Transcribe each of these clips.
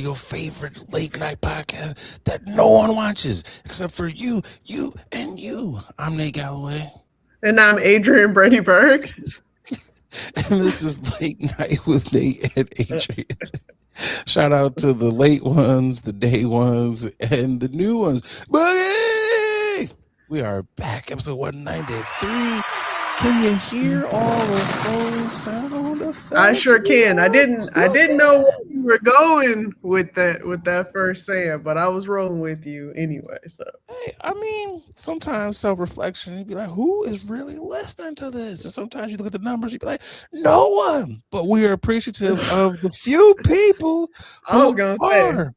your favorite late night podcast that no one watches except for you, and you. I'm Nate Galloway. And I'm Adrian Brady Berg. And this is Late Night with Nate and Adrian. Shout out to the late ones, the day ones, and the new ones. Boogie! We are back, episode 193. Can you hear all of those sound effects? I sure can. I didn't know where you were going with that first saying, but I was rolling with you anyway. So hey, I mean, sometimes self-reflection, you'd be like, who is really listening to this? And sometimes you look at the numbers, you'd be like, no one. But we are appreciative of the few people who are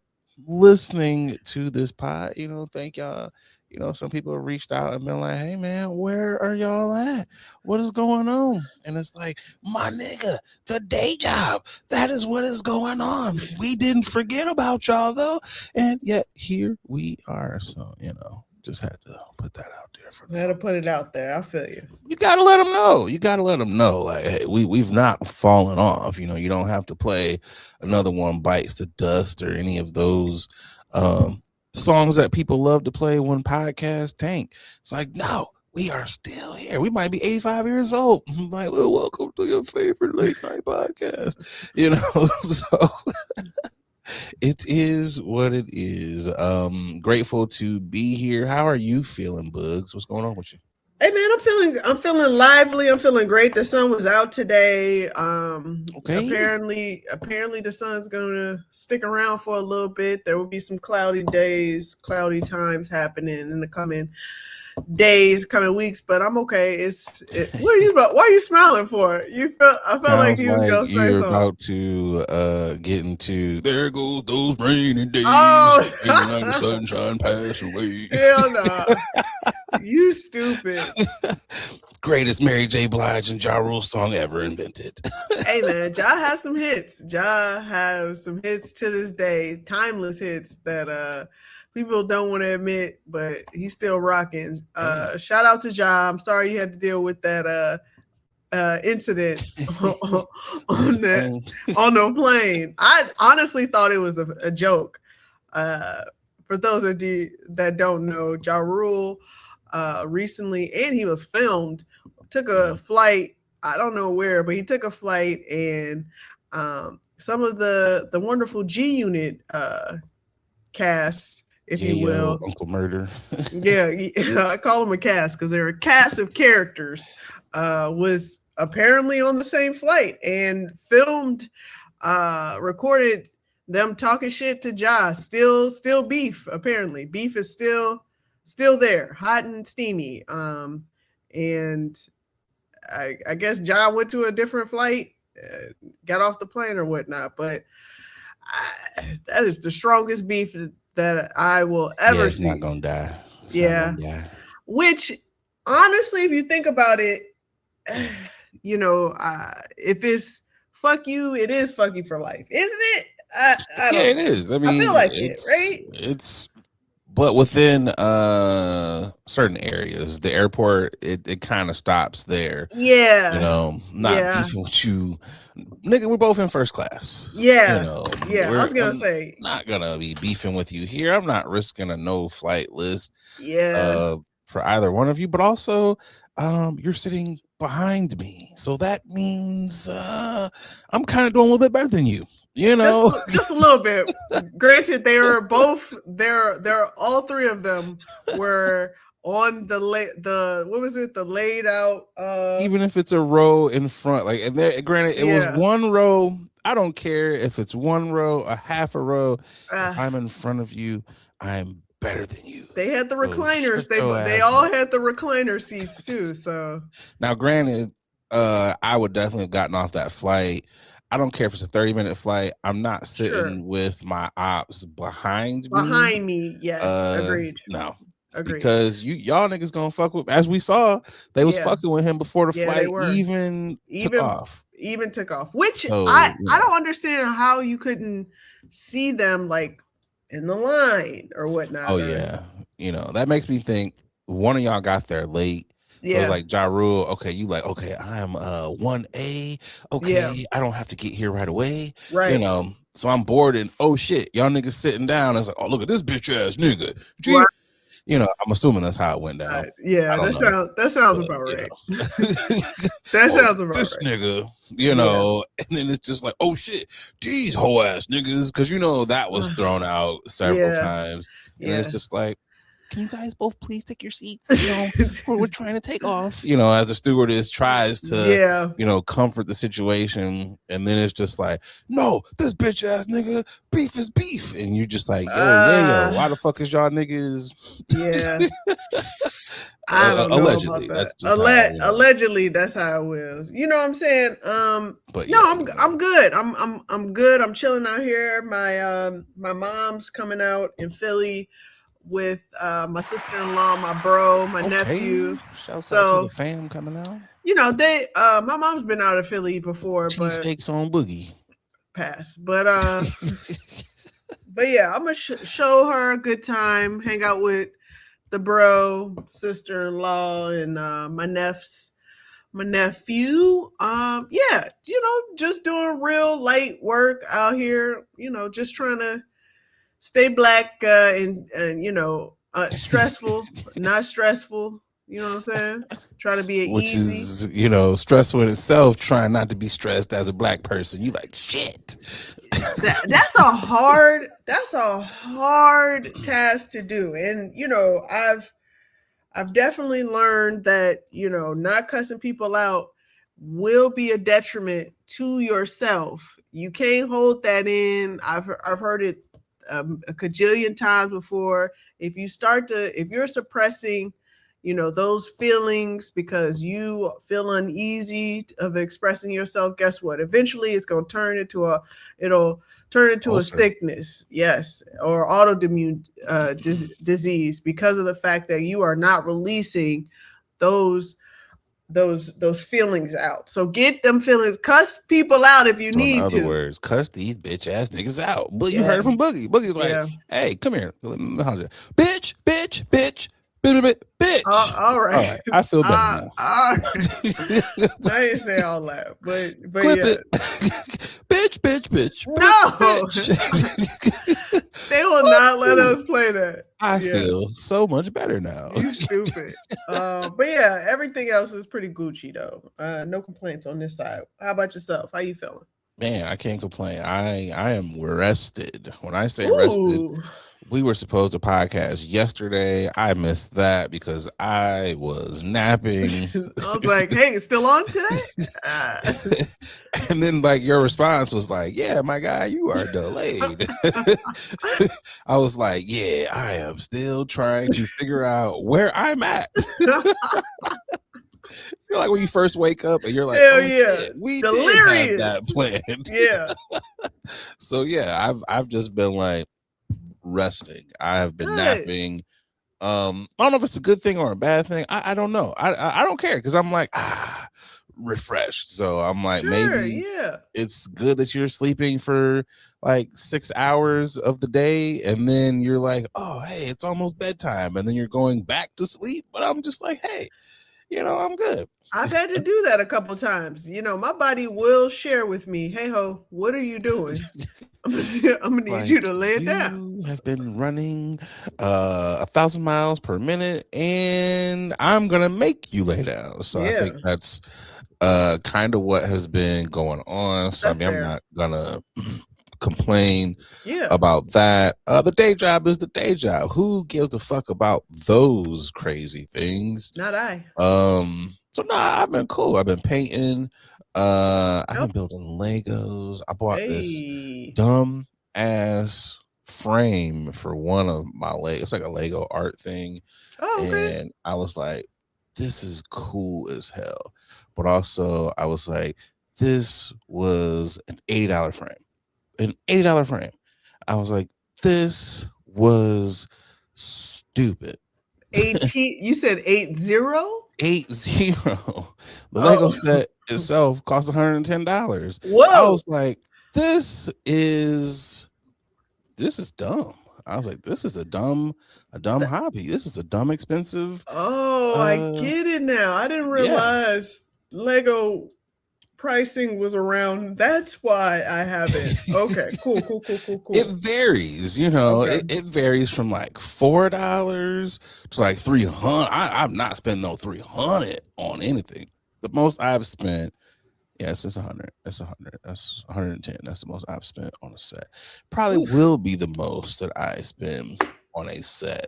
listening to this pod. You know, thank y'all. You know, some people have reached out and been like, hey, man, where are y'all at? What is going on? And it's like, my nigga, the day job. That is what is going on. We didn't forget about y'all, though. And yet here we are. So, you know, just had to put that out there. Had to put it out there. I feel you. You got to let them know. You got to let them know. Like, hey, we've not fallen off. You know, you don't have to play Another One Bites the Dust or any of those songs that people love to play when podcasts tank. It's like, no, we are still here. We might be 85 years old. I'm like, well, welcome to your favorite late night podcast. You know, so it is what it is. Grateful to be here. How are you feeling, Bugs? What's going on with you? Hey man, I'm feeling lively. I'm feeling great. The sun was out today. Okay. Apparently the sun's gonna stick around for a little bit. There will be some cloudy days, cloudy times happening in the coming days, coming weeks, but I'm okay. Why are you smiling for? I felt like you was gonna say you're something. About to get into there goes those rainy days. Oh, and the sunshine pass away. Hell no. You stupid. Greatest Mary J. Blige and Ja Rule song ever invented. Hey man, Ja has some hits. Ja has some hits to this day, timeless hits that people don't want to admit, but he's still rocking. Shout out to Ja. I'm sorry you had to deal with that incident on the plane. I honestly thought it was a joke. For those of you that don't know, Ja Rule recently, and he was filmed, took a flight. I don't know where, but he took a flight, and some of the wonderful G Unit cast, if you will, Uncle Murder. Yeah, I call them a cast because they're a cast of characters. Was apparently on the same flight and filmed, recorded them talking shit to Ja. Still beef. Apparently, beef is still there, hot and steamy. And I guess Ja went to a different flight, got off the plane or whatnot. But that is the strongest beef that I will ever see. Not gonna die. Not gonna die. Which, honestly, if you think about it, you know, if it's fuck you, it is fuck you for life, isn't it? I don't know. It is. I mean, I feel like it's right. It's. But within certain areas, the airport, it kind of stops there. Yeah. You know, not beefing with you. Nigga, we're both in first class. Yeah. You know, I was going to say. Not going to be beefing with you here. I'm not risking a no-flight list for either one of you. But also, you're sitting behind me. So that means I'm kind of doing a little bit better than you. You know, just a little bit. Granted, they were both there. All three of them were on the laid out. Even if it's a row in front, like, and there, granted, it was one row. I don't care if it's one row, a half a row. If I'm in front of you, I'm better than you. They had the recliners. They all had the recliner seats too. So now, granted, I would definitely have gotten off that flight. I don't care if it's a 30-minute flight. I'm not sitting with my ops behind me. Yes, agreed. No, agreed. Because y'all niggas gonna fuck with. As we saw, they was fucking with him before the flight even took off. Even took off. Which I don't understand how you couldn't see them like in the line or whatnot. Oh yeah, you know that makes me think one of y'all got there late. So it's like Ja Rule, okay, you like, okay, I'm 1A, okay, I don't have to get here right away. Right. You know, So I'm bored and oh shit, y'all niggas sitting down. It's like, oh look at this bitch ass nigga. Right. You know, I'm assuming that's how it went down. Yeah, that sounds about right. That sounds about this right. Nigga, you know, and then it's just like, oh shit, these whole ass niggas, because you know that was thrown out several times, and it's just like, can you guys both please take your seats? You know, we're trying to take off. You know, as the stewardess tries to, you know, comfort the situation, and then it's just like, no, this bitch ass nigga, beef is beef, and you're just like, yo, why the fuck is y'all niggas? Yeah. I don't know allegedly, about that. That's Allegedly, that's how it was. You know what I'm saying? But yeah, no, I'm good. I'm good. I'm chilling out here. My mom's coming out in Philly with my sister-in-law, my bro, my nephew. Shouts out to the fam coming out. You know, they my mom's been out of Philly before, but cheesesteaks on Boogie. Pass. But but yeah, I'm gonna show her a good time, hang out with the bro, sister-in-law, and my nephew. Yeah, you know, just doing real light work out here, you know, just trying to stay black and you know, stressful, not stressful. You know what I'm saying? Try to be which is, you know, stressful in itself, trying not to be stressed as a black person. You like shit. That's a hard task to do. And you know, I've definitely learned that, you know, not cussing people out will be a detriment to yourself. You can't hold that in. I've heard it a cajillion times before. If you're suppressing, you know, those feelings because you feel uneasy of expressing yourself, guess what? Eventually it's going to turn into a sickness. Yes. Or autoimmune disease, because of the fact that you are not releasing those feelings out. So get them feelings, cuss people out if you need to. In other words, cuss these bitch ass niggas out. But you heard it from Boogie. Boogie's like, hey, come here. Bitch, bitch, bitch. Bitch. All right. I feel better now. I didn't say all that, but clip it. bitch. No, they will not let us play that. I feel so much better now. You stupid. But yeah, everything else is pretty Gucci though. No complaints on this side. How about yourself? How you feeling? Man, I can't complain. I am rested. When I say rested, we were supposed to podcast yesterday. I missed that because I was napping. I was like, hey, it's still on today? And then like your response was like, yeah, my guy, you are delayed. I was like, yeah, I am still trying to figure out where I'm at. You're like when you first wake up and you're like, hell yeah, shit, we did have that planned. Yeah. So yeah, I've just been like resting. I have been napping. I don't know if it's a good thing or a bad thing. I don't know. I don't care because I'm like refreshed. So I'm like, maybe it's good that you're sleeping for like 6 hours of the day and then you're like, oh hey, it's almost bedtime, and then you're going back to sleep. But I'm just like, hey, you know, I'm good. I've had to do that a couple times. You know, my body will share with me, hey ho, what are you doing? I'm gonna need you to lay it down. You have been running 1,000 miles per minute, and I'm gonna make you lay down. So I think that's kind of what has been going on. So I'm not gonna complain about that. The day job is the day job. Who gives a fuck about those crazy things? Not I. So I've been cool. I've been painting. I've been building Legos. I bought this dumb ass frame for one of my Legos. It's like a Lego art thing. And I was like, this is cool as hell. But also I was like, this was an $80 frame. An $80 frame. I was like, this was stupid. 18. You said 80? 80. The Lego set itself cost $110. Whoa! I was like, this is dumb. I was like, this is a dumb hobby. This is a dumb expensive. I get it now. I didn't realize Lego pricing was around. That's why I haven't. Okay, cool. It varies, you know. Okay. It varies from like $4 to like 300. I've not spent no 300 on anything. The most I've spent, yes, it's 100. That's 100. That's 110. That's the most I've spent on a set. Probably will be the most that I spend on a set.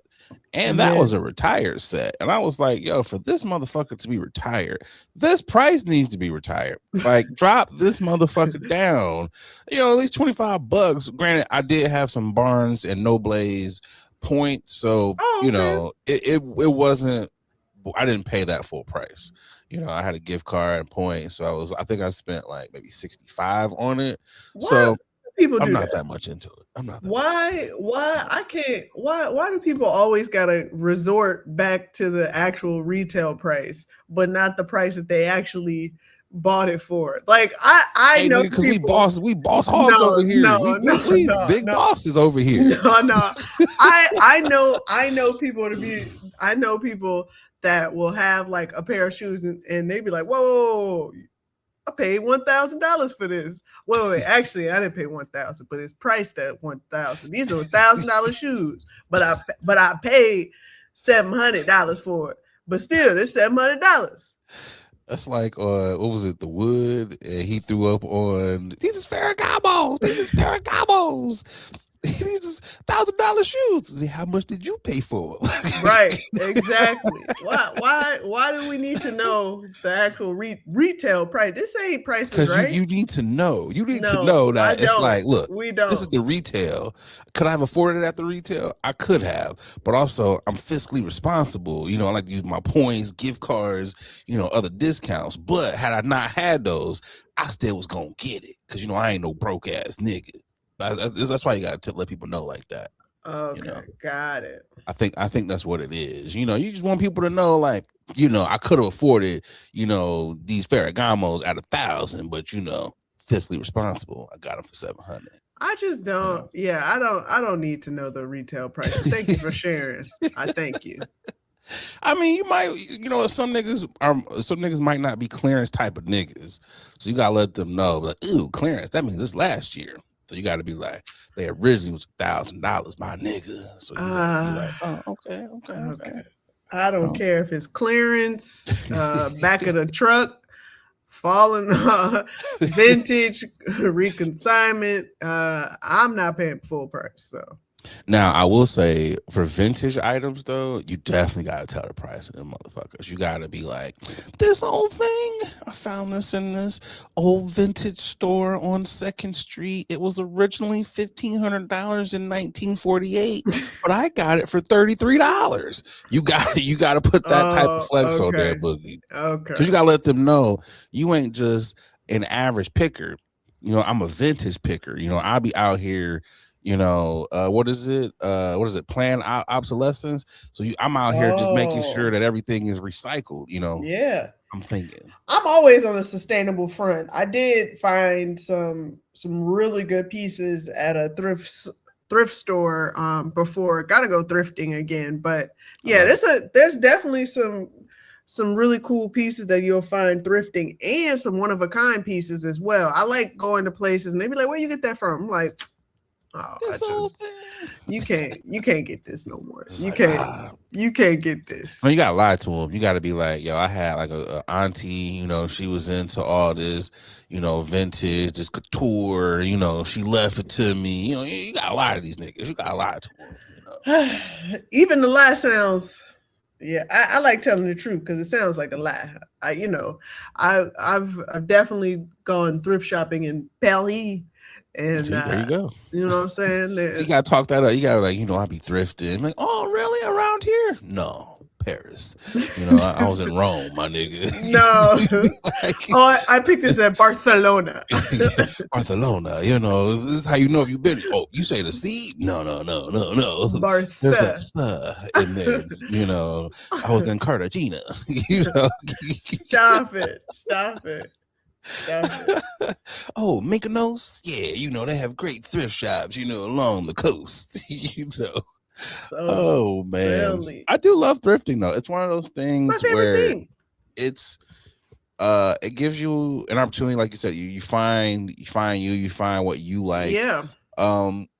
And that was a retired set. And I was like, yo, for this motherfucker to be retired, this price needs to be retired. Like, drop this motherfucker down. You know, at least $25. Granted, I did have some Barnes and Noble's points. So, you know, it wasn't, I didn't pay that full price. You know, I had a gift card and points. So I think I spent like maybe 65 on it. What? So people do I'm not that much into it. I'm not that why I can't why do people always gotta resort back to the actual retail price but not the price that they actually bought it for? Like I know because we boss hogs over here. We big bosses over here. No. I know people that will have like a pair of shoes and they be like, whoa, I paid $1,000 for this. Wait, actually, I didn't pay $1,000, but it's priced at $1,000. These are $1,000 shoes, but I paid $700 for it. But still, it's $700. That's like what was it? The Wood, and he threw up on these is Ferragamos. These is $1,000 shoes. How much did you pay for it? Right, exactly. Why do we need to know the actual retail price? This ain't prices, right? Because you need to know. You need to know that it's like, look, this is the retail. Could I have afforded it at the retail? I could have, but also I'm fiscally responsible. You know, I like to use my points, gift cards, you know, other discounts. But had I not had those, I still was gonna get it because you know I ain't no broke ass nigga. That's why you gotta let people know like that. Okay, you know? Got it. I think that's what it is. You know, you just want people to know, like, you know, I could have afforded, you know, these Ferragamos at 1,000, but you know, fiscally responsible. I got them for 700. I just don't. You know? Yeah, I don't need to know the retail price. Thank you for sharing. I thank you. I mean, you might, you know, some niggas might not be clearance type of niggas, so you gotta let them know, like, ooh, clearance. That means this last year. So you got to be like, they originally was $1,000, my nigga. So you like, oh, okay. I don't care if it's clearance, back of the truck, falling, vintage, reconsignment. I'm not paying full price. So now I will say for vintage items though, you definitely got to tell the price of them motherfuckers. You got to be like, this old thing, I found this in this old vintage store on 2nd Street. It was originally $1,500 in 1948, but I got it for $33. You got to put that type of flex on there, Boogie. Okay. Because you got to let them know you ain't just an average picker. You know, I'm a vintage picker. You know, I'll be out here. You know, what is it? Planned obsolescence. So I'm out here just making sure that everything is recycled, you know. Yeah. I'm thinking. I'm always on the sustainable front. I did find some really good pieces at a thrift store before. Gotta go thrifting again. But yeah, there's definitely some really cool pieces that you'll find thrifting and some one-of-a-kind pieces as well. I like going to places and they be like, where you get that from? I'm like, oh, you can't get this no more. You can't get this. No, you gotta lie to them. You gotta be like, yo, I had like a auntie, you know, she was into all this, you know, vintage, this couture, you know, she left it to me. You know, you gotta lie to these niggas. You gotta lie to them. You know? Even the lie sounds. Yeah, I like telling the truth because it sounds like a lie. I've definitely gone thrift shopping in Paris. And there you go. You know what I'm saying? So you gotta talk that up. You gotta like, you know, I'll be thrifting. Like, oh, really? Around here? No, Paris. You know, I was in Rome, my nigga. No. Like, I picked this at Barcelona. Barcelona. You know, this is how you know if you've been. Oh, you say the sea? No. Barcelona. There's a in there. You know, I was in Cartagena. You know. Stop it. Oh, Mykonos? Yeah, you know, they have great thrift shops, you know, along the coast. You know. Oh man. Silly. I do love thrifting though. It's one of those things where it's it gives you an opportunity, like you said, you find what you like. Yeah,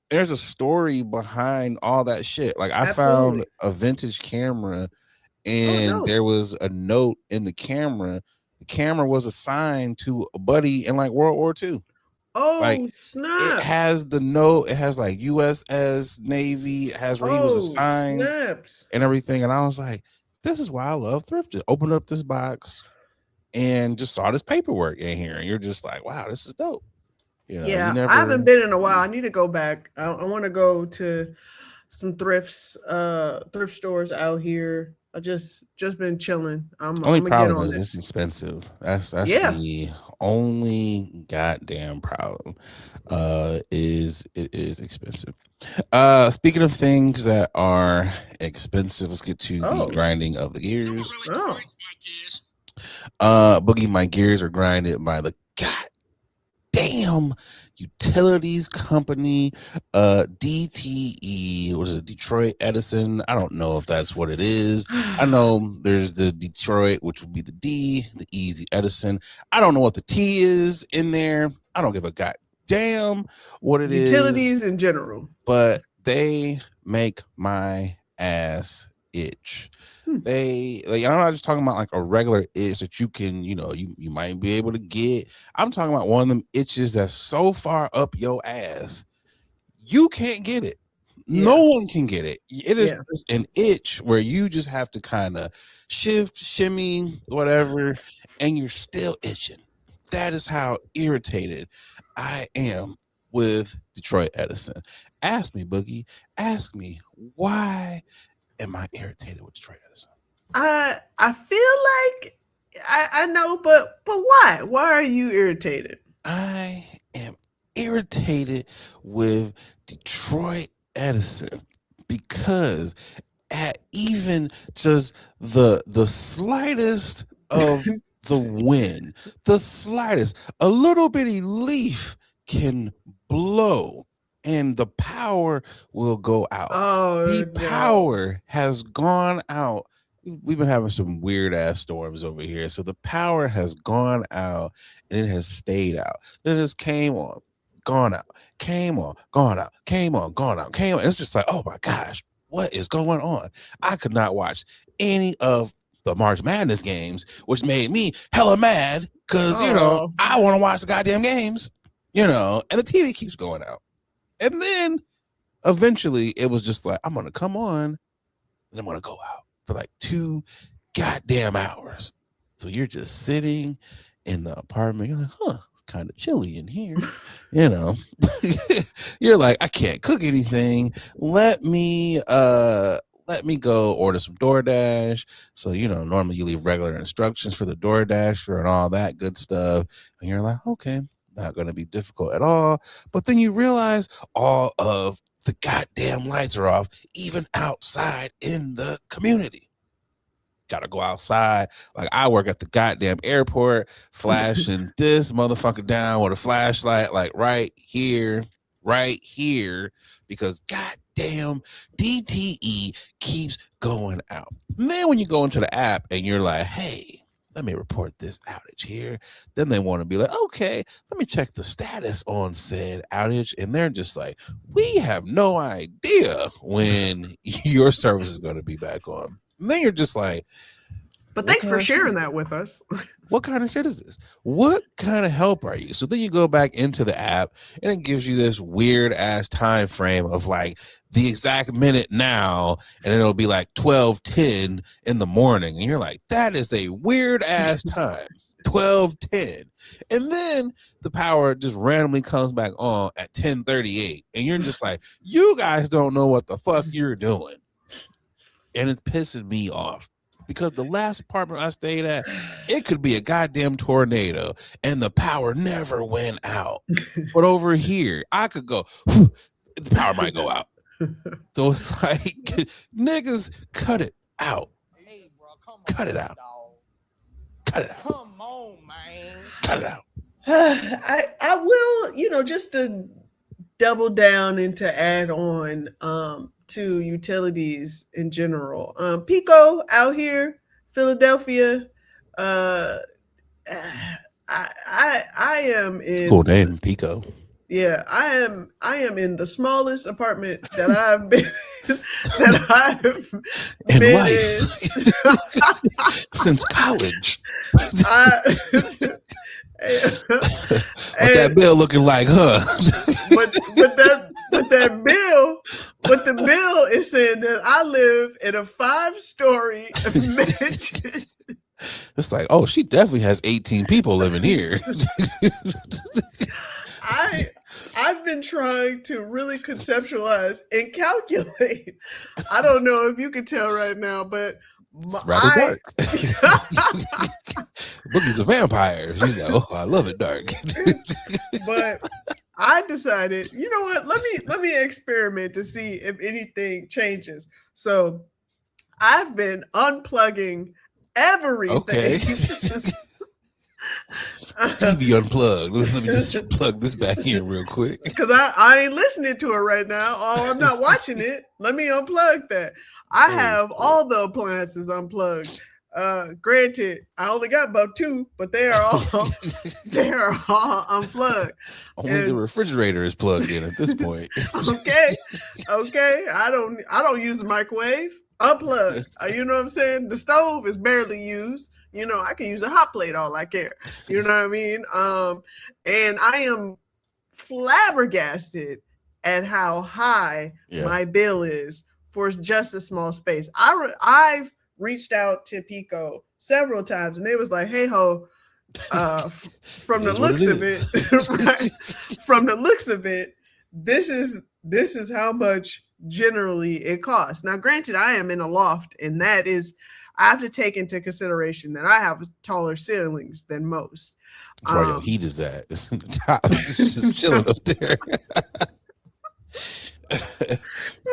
There's a story behind all that shit. Like I found absolutely. a vintage camera Oh, and dope. there was a note in the camera. The camera was assigned to a buddy in like World War II. Like Oh, it snaps. has the note, it has like USS Navy, it has where he was Oh, assigned snaps. and everything. And I was like, this is why I love thrifting. Open up this box and just saw this paperwork in here, and you're just like, wow, this is dope. You Yeah, I never. haven't been in a while. I need to go back. I want to go to some thrift stores out here. I just been chilling. Only I'm gonna get problem on is that. it's expensive. That's Yeah. the only goddamn problem. Is it is expensive. Speaking of things that are expensive, let's get to the Oh. grinding of the gears. Oh. Boogie, my gears are grinded by the goddamn utilities company, DTE. What is it, Detroit Edison? I don't know if that's what it is. I know there's the Detroit, which would be the D, the E is the Edison. I don't know what the T is in there. I don't give a goddamn what it is. Utilities in general. But they make my ass itch. They like, I'm not just talking about like a regular itch that you can, you might be able to get. I'm talking about one of them itches that's so far up your ass, you can't get it. Yeah. No one can get it. It is Yeah. just an itch where you just have to kind of shift, shimmy, whatever, and you're still itching. That is how irritated I am with Detroit Edison. Ask me, Boogie. Ask me, why am I irritated with Detroit Edison? I feel like I know, but why? Why are you irritated? I am irritated with Detroit Edison because at even just the slightest of the wind, the slightest, a little bitty leaf can blow and the power will go out. Oh, The no. power has gone out. We've been having some weird ass storms over here. So the power has gone out and it has stayed out. It just came on, gone out, came on, gone out, came on, gone out, came on. It's just like, oh my gosh, what is going on? I could not watch any of the March Madness games, which made me hella mad because, Oh. I want to watch the goddamn games, and the TV keeps going out. And then eventually it was just like, I'm going to come on and I'm going to go out for like 2 goddamn hours. So you're just sitting in the apartment. You're like, it's kind of chilly in here. You're like, I can't cook anything. Let me go order some DoorDash. So, normally you leave regular instructions for the DoorDasher and all that good stuff. And you're like, okay, not going to be difficult at all. But then you realize all of the goddamn lights are off, even outside in the community. Gotta go outside. Like I work at the goddamn airport, flashing this motherfucker down with a flashlight, like right here, because goddamn DTE keeps going out. And then when you go into the app and you're like, hey, let me report this outage here. Then they want to be like, okay, let me check the status on said outage. And they're just like, we have no idea when your service is going to be back on. And then you're just like, but thanks for sharing that with us. What kind of shit is this? What kind of help are you? So then you go back into the app and it gives you this weird ass time frame of like the exact minute now, and it'll be like 12:10 in the morning. And you're like, that is a weird ass time. 12:10. And then the power just randomly comes back on at 10:38. And you're just like, you guys don't know what the fuck you're doing. And it's pissing me off. Because the last apartment I stayed at, it could be a goddamn tornado and the power never went out. But over here, I could go, the power might go out. So it's like, niggas, cut it out. Hey, bro, cut it out. Cut it out. Come on, man. Cut it out. I will, just to double down and to add on to utilities in general. Pico out here, Philadelphia, I am in Cool name, Pico. yeah, I am in the smallest apartment that I've been that I've In been life in. since college. I, What that bill looking like, huh? but the bill is saying that I live in a 5-story mansion. It's like, oh, she definitely has 18 people living here. I've been trying to really conceptualize and calculate. I don't know if you can tell right now, but It's rather dark. Boogie's a vampire. She's like, oh, I love it dark. But I decided, you know what? Let me experiment to see if anything changes. So I've been unplugging everything. Okay. TV unplugged. Let me just plug this back in real quick. Because I ain't listening to it right now, or I'm not watching it. Let me unplug that. I have all the appliances unplugged. Granted, I only got about 2, but they are all unplugged. Only the refrigerator is plugged in at this point. Okay. I don't use the microwave. Unplugged. You know what I'm saying? The stove is barely used. You know, I can use a hot plate all I care. You know what I mean? And I am flabbergasted at how high my bill is for just a small space. I've reached out to Pico several times, and they was like, "Hey ho, from the looks of it, right, from the looks of it, this is how much generally it costs." Now, granted, I am in a loft, and that is, I have to take into consideration that I have taller ceilings than most. That's where your heat is at. It's in the top. It's just chilling up there.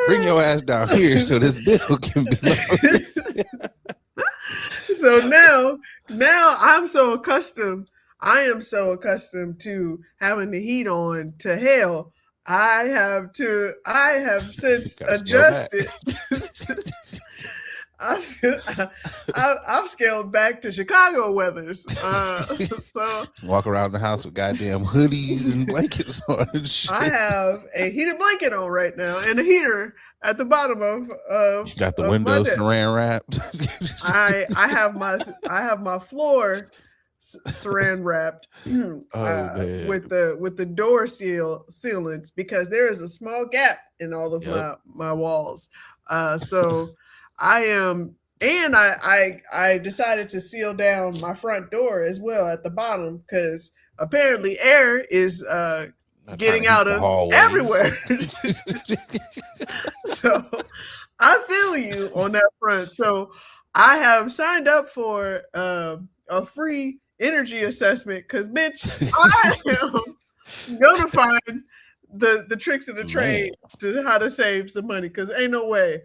Bring your ass down here so this bill can be low. So now I am so accustomed to having the heat on to hell. I have since adjusted. I've scaled back to Chicago weathers. So walk around the house with goddamn hoodies and blankets on and shit. I have a heated blanket on right now and a heater at the bottom of you got the windows saran wrapped. I have my floor saran wrapped with the door sealants, because there is a small gap in all of my walls. So I am, and I decided to seal down my front door as well at the bottom, because apparently air is getting out of everywhere. So I feel you on that front. So I have signed up for a free energy assessment, because bitch, I am gonna find the tricks of the trade to how to save some money, because ain't no way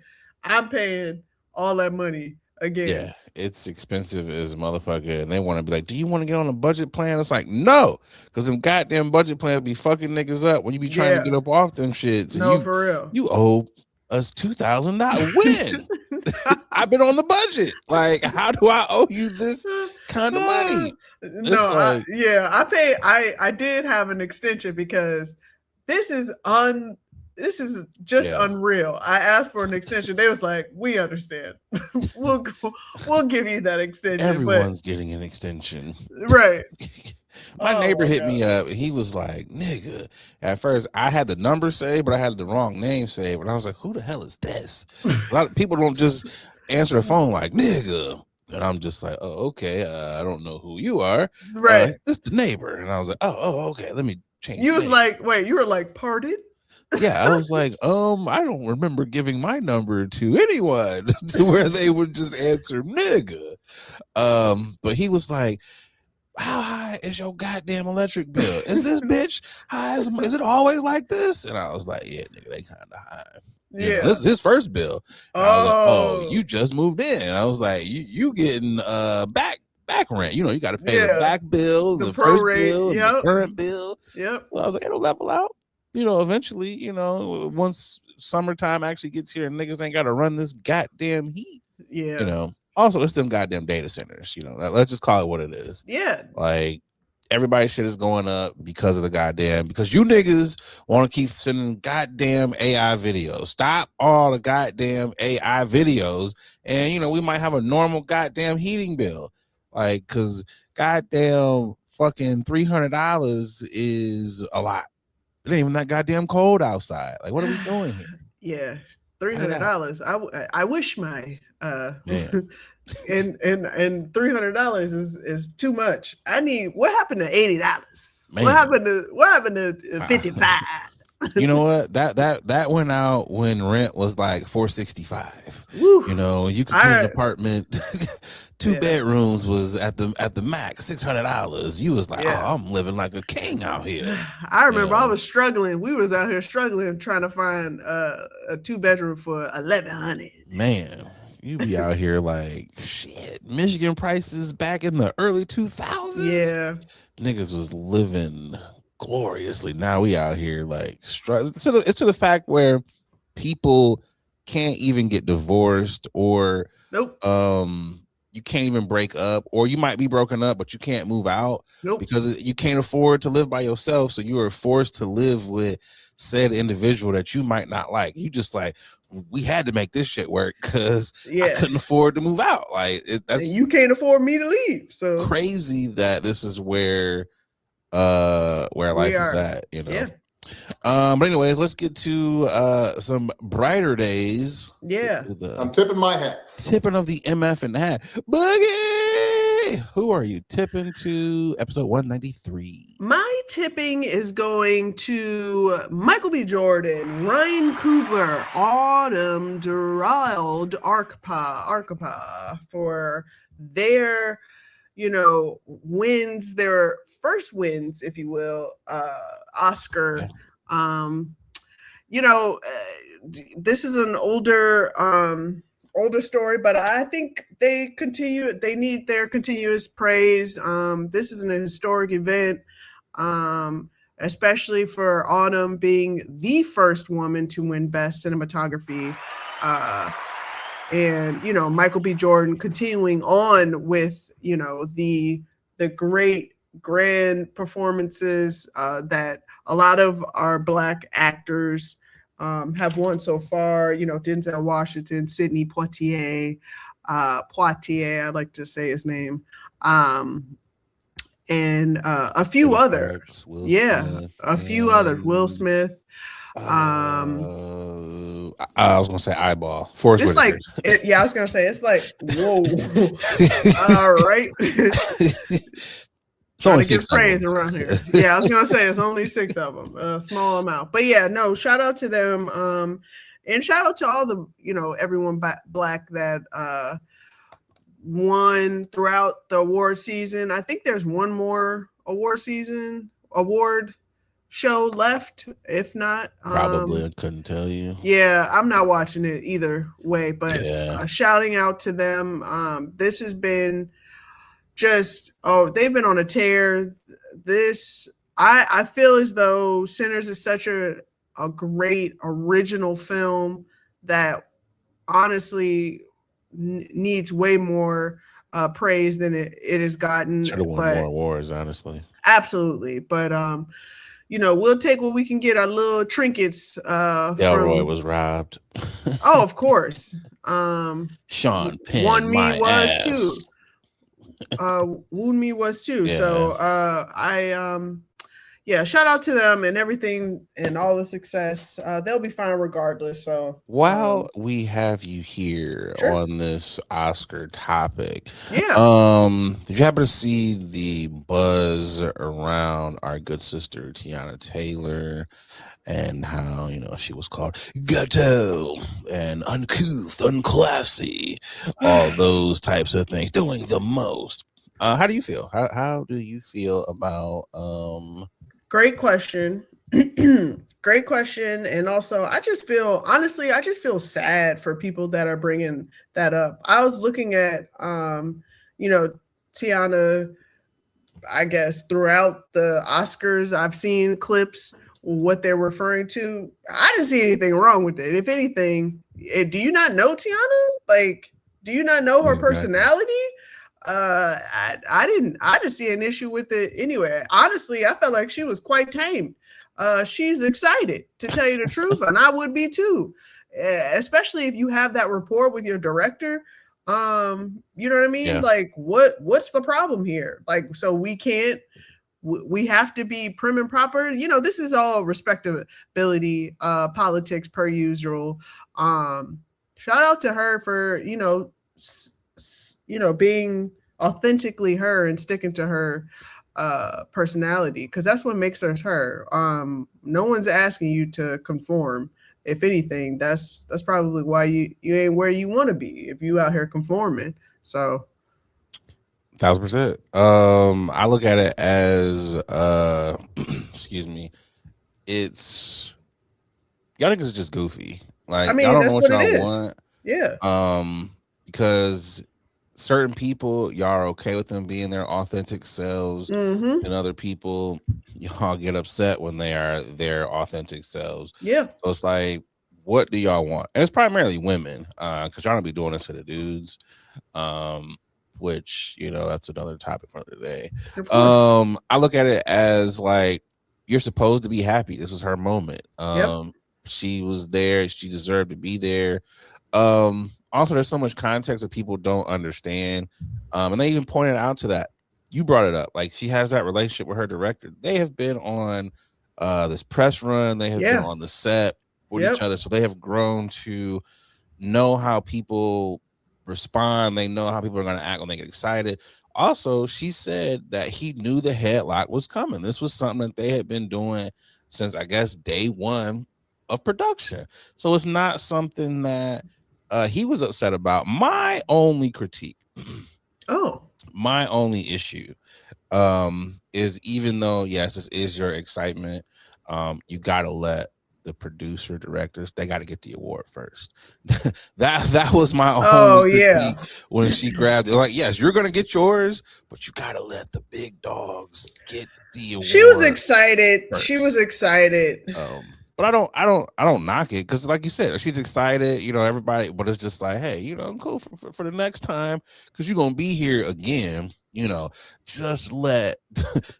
I'm paying all that money again. Yeah, it's expensive as a motherfucker, and they want to be like, "Do you want to get on a budget plan?" It's like, no, because them goddamn budget plans be fucking niggas up when you be trying to get up off them shits. No, for real. You owe us $2,000. When? I've been on the budget. Like, how do I owe you this kind of money? No, like, I did have an extension, because this is just unreal. I asked for an extension. They was like, "We understand. we'll give you that extension." Everyone's getting an extension, right? My neighbor hit me up. He was like, "Nigga." At first, I had the number saved, but I had the wrong name saved, and I was like, "Who the hell is this?" A lot of people don't just answer the phone like "nigga," and I'm just like, "Oh, okay. I don't know who you are." Right? This the neighbor, and I was like, "Oh, okay. Let me change." You was like, "Wait," you were like, "Pardon?" Yeah, I was like, I don't remember giving my number to anyone to where they would just answer nigga. But he was like, "How high is your goddamn electric bill? Is this bitch high? Is it always like this?" And I was like, "Yeah, nigga, they kind of high." Yeah, this is his first bill. I was like, "Oh, you just moved in." And I was like, you getting back rent. You know, you got to pay the back bill, the first bill, and the current bill. Yep. So I was like, it'll level out. You know, eventually, you know, once summertime actually gets here and niggas ain't got to run this goddamn heat. Yeah. You know, Also, it's them goddamn data centers. You know, let's just call it what it is. Yeah. Like everybody's shit is going up because you niggas want to keep sending goddamn AI videos. Stop all the goddamn AI videos, and you know we might have a normal goddamn heating bill. Like, cause goddamn fucking $300 is a lot. It ain't even that goddamn cold outside. Like, what are we doing here? Yeah, $300. I wish my Man. and $300 is too much. I need. What happened to $80? Man. What happened to 55? You know what? That went out when rent was like $465. Woo. You know, you could put an apartment, two bedrooms was at the max $600. You was like, oh, I'm living like a king out here. I remember I was struggling. We was out here struggling trying to find a 2-bedroom for $1,100. Man, you be out here like shit. Michigan prices back in the early 2000s. Yeah, niggas was living gloriously. Now we out here like it's to the fact where people can't even get divorced, or you can't even break up, or you might be broken up but you can't move out because you can't afford to live by yourself, so you are forced to live with said individual that you might not like. You just like, we had to make this shit work because I couldn't afford to move out. Like that's, you can't afford me to leave. So crazy that this is where life is at, you know. Yeah. But anyways, let's get to some brighter days. Yeah. I'm tipping my hat. Tipping of the MF and hat. Boogie! Who are you tipping to? Episode 193. My tipping is going to Michael B. Jordan, Ryan Coogler, Autumn Durald, Arcapa for their, wins, their first wins, if you will, Oscar. This is an older story, but I think they need their continuous praise. This is an historic event, especially for Autumn being the first woman to win Best Cinematography. And Michael B. Jordan continuing on with the great grand performances that a lot of our Black actors have won so far. Denzel Washington, Sidney Poitier, I like to say his name, and a few others. A few others. Will Smith. I was gonna say eyeball. Forrest it's Whitaker. Like I was gonna say it's like whoa. All right. It's only to get 6 praise around here. Yeah, I was gonna say it's only 6 of them, a small amount. But yeah, no, shout out to them, and shout out to all the everyone Black that won throughout the award season. I think there's one more award show left. If not, probably I couldn't tell you. Yeah, I'm not watching it either way, but shouting out to them. This has been just they've been on a tear. I feel as though Sinners is such a great original film that honestly needs way more praise than it has gotten. Should have won more awards, honestly. Absolutely, but we'll take what we can get. Our little trinkets. Elroy was robbed. Oh, of course. Sean Penn Won Me my was ass. too. Wound Me was too. Yeah. So shout out to them and everything and all the success. They'll be fine regardless. So while we have you here on this Oscar topic, did you happen to see the buzz around our good sister Tiana Taylor and how she was called ghetto and uncouth, unclassy, all those types of things, doing the most? How do you feel? How do you feel about Great question. Great question. And also, I just feel sad for people that are bringing that up. I was looking at, Tiana, I guess, throughout the Oscars. I've seen clips, what they're referring to. I didn't see anything wrong with it. If anything, do you not know Tiana? Like, Do you not know her Exactly. personality? I didn't see an issue with it anyway. Honestly, I felt like she was quite tame. She's excited, to tell you the truth, and I would be too, especially if you have that rapport with your director. You know what I mean? Yeah. Like, what's the problem here? Like, so we have to be prim and proper. You know, this is all respectability, politics per usual. Shout out to her for, being authentically her and sticking to her personality, because that's what makes her her. No one's asking you to conform. If anything, that's probably why you ain't where you want to be, if you out here conforming. So 1,000%. I look at it as excuse me, it's y'all niggas is just goofy. Like, I mean, y'all don't that's know what what it y'all is. want. Yeah. Because certain people, y'all are okay with them being their authentic selves, Mm-hmm. and other people, y'all get upset when they are their authentic selves. Yeah. So it's like, what do y'all want? And it's primarily women, because y'all don't be doing this for the dudes. Which, that's another topic for today. Of course. I look at it as like, you're supposed to be happy. This was her moment. Yep. She was there. She deserved to be there. Also, there's so much context that people don't understand. And they even pointed out to that. You brought it up. Like, she has that relationship with her director. They have been on this press run. They have been on the set with each other. So they have grown to know how people respond. They know how people are going to act when they get excited. Also, she said that he knew the headlock was coming. This was something that they had been doing since, I guess, day one of production. So it's not something that he was upset about. My only critique, my only issue, is, even though, yes, this is your excitement, you got to let the producer, directors, they got to get the award first. that was my only critique when she grabbed it. Like, yes, you're gonna get yours, but you gotta let the big dogs get the award. She was excited. First. She was excited. But I don't knock it, because, like you said, she's excited, everybody. But it's just like, hey, cool for the next time, because you're gonna be here again. Just let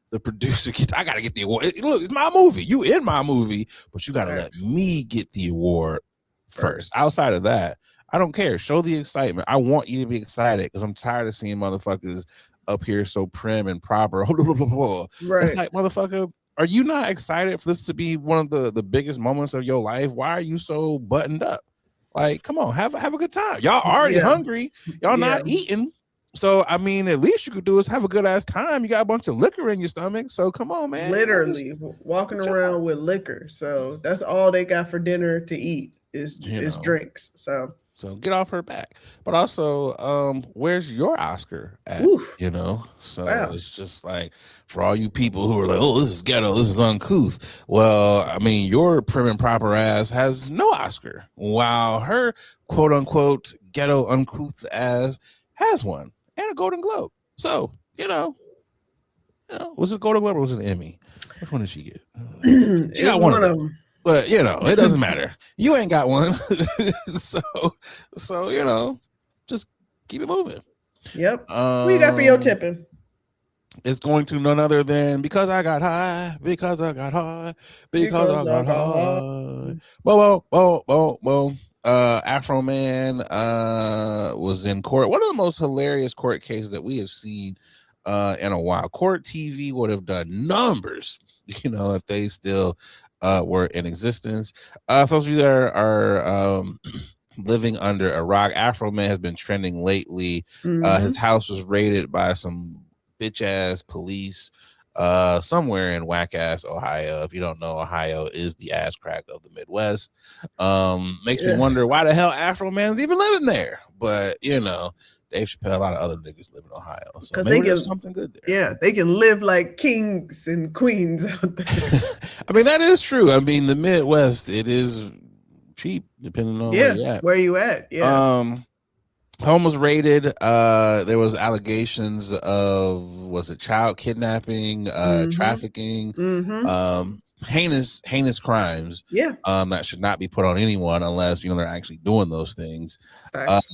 the producer get. I gotta get the award. Look, it's my movie. You in my movie, but you gotta let me get the award first. Outside of that, I don't care. Show the excitement. I want you to be excited, because I'm tired of seeing motherfuckers up here so prim and proper. Right. It's like, motherfucker, are you not excited for this to be one of the biggest moments of your life? Why are you so buttoned up? Like, come on, have a good time. Y'all already hungry. Y'all not eating. So, I mean, at least you could do is have a good ass time. You got a bunch of liquor in your stomach. So come on, man. Literally walking around with liquor. So that's all they got for dinner to eat is drinks. So get off her back. But also, where's your Oscar at? So it's just like, for all you people who are like, oh, this is ghetto, this is uncouth. Well, I mean, your prim and proper ass has no Oscar, while her quote unquote ghetto uncouth ass has one, and a Golden Globe. So, was it Golden Globe or was it an Emmy? Which one did she get? She got one of them. But, it doesn't matter. You ain't got one. so, just keep it moving. Yep. What you got for your tipping? It's going to none other than Because I Got High, Because I Got High, Because I Got High. Well. Afro Man was in court. One of the most hilarious court cases that we have seen in a while. Court TV would have done numbers, if they still were in existence. For those of you that are living under a rock, Afro Man has been trending lately. His house was raided by some bitch ass police somewhere in whack ass Ohio. If you don't know, Ohio is the ass crack of the Midwest. Makes me wonder why the hell Afro Man's even living there. But Dave Chappelle, a lot of other niggas live in Ohio, so maybe there's something good there. Yeah, they can live like kings and queens out there. I mean, that is true. I mean, the Midwest, it is cheap depending on where you at. Yeah. Home was raided. There was allegations of, was it child kidnapping, trafficking. heinous crimes. Yeah. That should not be put on anyone unless they're actually doing those things. Facts.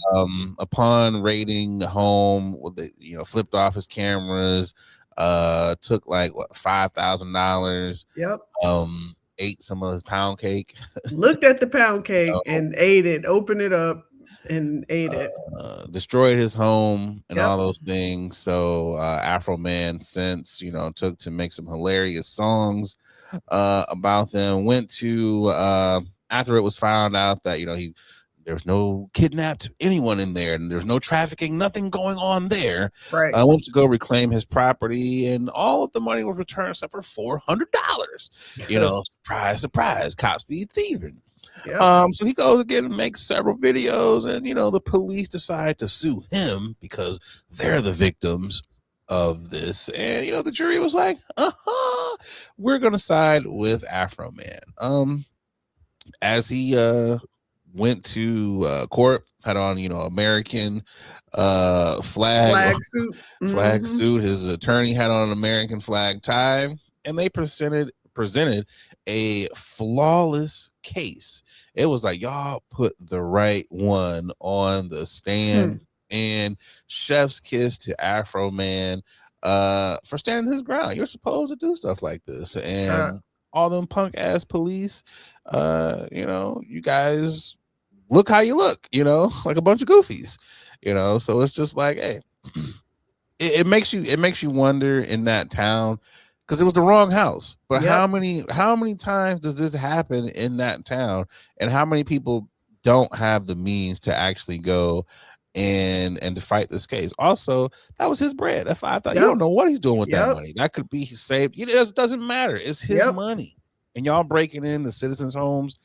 Upon raiding the home, they flipped off his cameras, took like $5,000. Yep. Ate some of his pound cake. Looked at the pound cake and ate it. Opened it up and ate it. Destroyed his home and Yep. all those things. So Afro-Man since took to make some hilarious songs about them. Went to after it was found out that there's no kidnapped anyone in there and there's no trafficking, nothing going on there. Right. I went to go reclaim his property and all of the money was returned except for $400. Surprise, cops be thieving. Yep. So he goes again and makes several videos, and the police decide to sue him because they're the victims of this. And the jury was like, we're gonna side with Afro-Man. As he went to court, had on American flag suit. flag suit. His attorney had on an American flag tie, and they presented a flawless case. It was like, y'all put the right one on the stand. And chef's kiss to Afro-Man for standing his ground. You're supposed to do stuff like this. And all them punk ass police, you guys look how you look, like a bunch of goofies, so it's just like, hey, it makes you wonder in that town, because it was the wrong house. But how many times does this happen in that town, and how many people don't have the means to actually go and to fight this case? Also, that was his bread. That $5,000. You don't know what he's doing with that money. That could be saved. It doesn't matter. It's his money, and y'all breaking in the citizens' homes,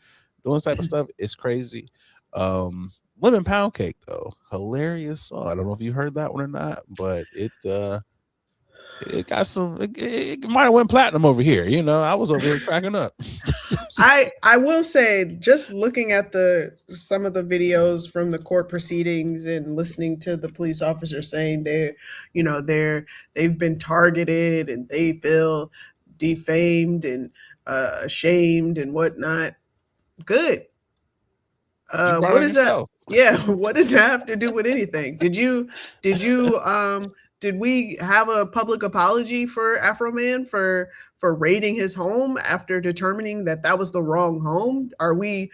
doing this type of stuff. It's crazy. Lemon Pound Cake, though, hilarious song. I don't know if you heard that one or not, but it got some. It might have went platinum over here. I was over here cracking up. I will say, just looking at some of the videos from the court proceedings and listening to the police officer saying they've been targeted and they feel defamed and ashamed and whatnot. Good. What is that? Yeah, what does that have to do with anything? Did we have a public apology for Afro-Man for raiding his home after determining that was the wrong home? Are we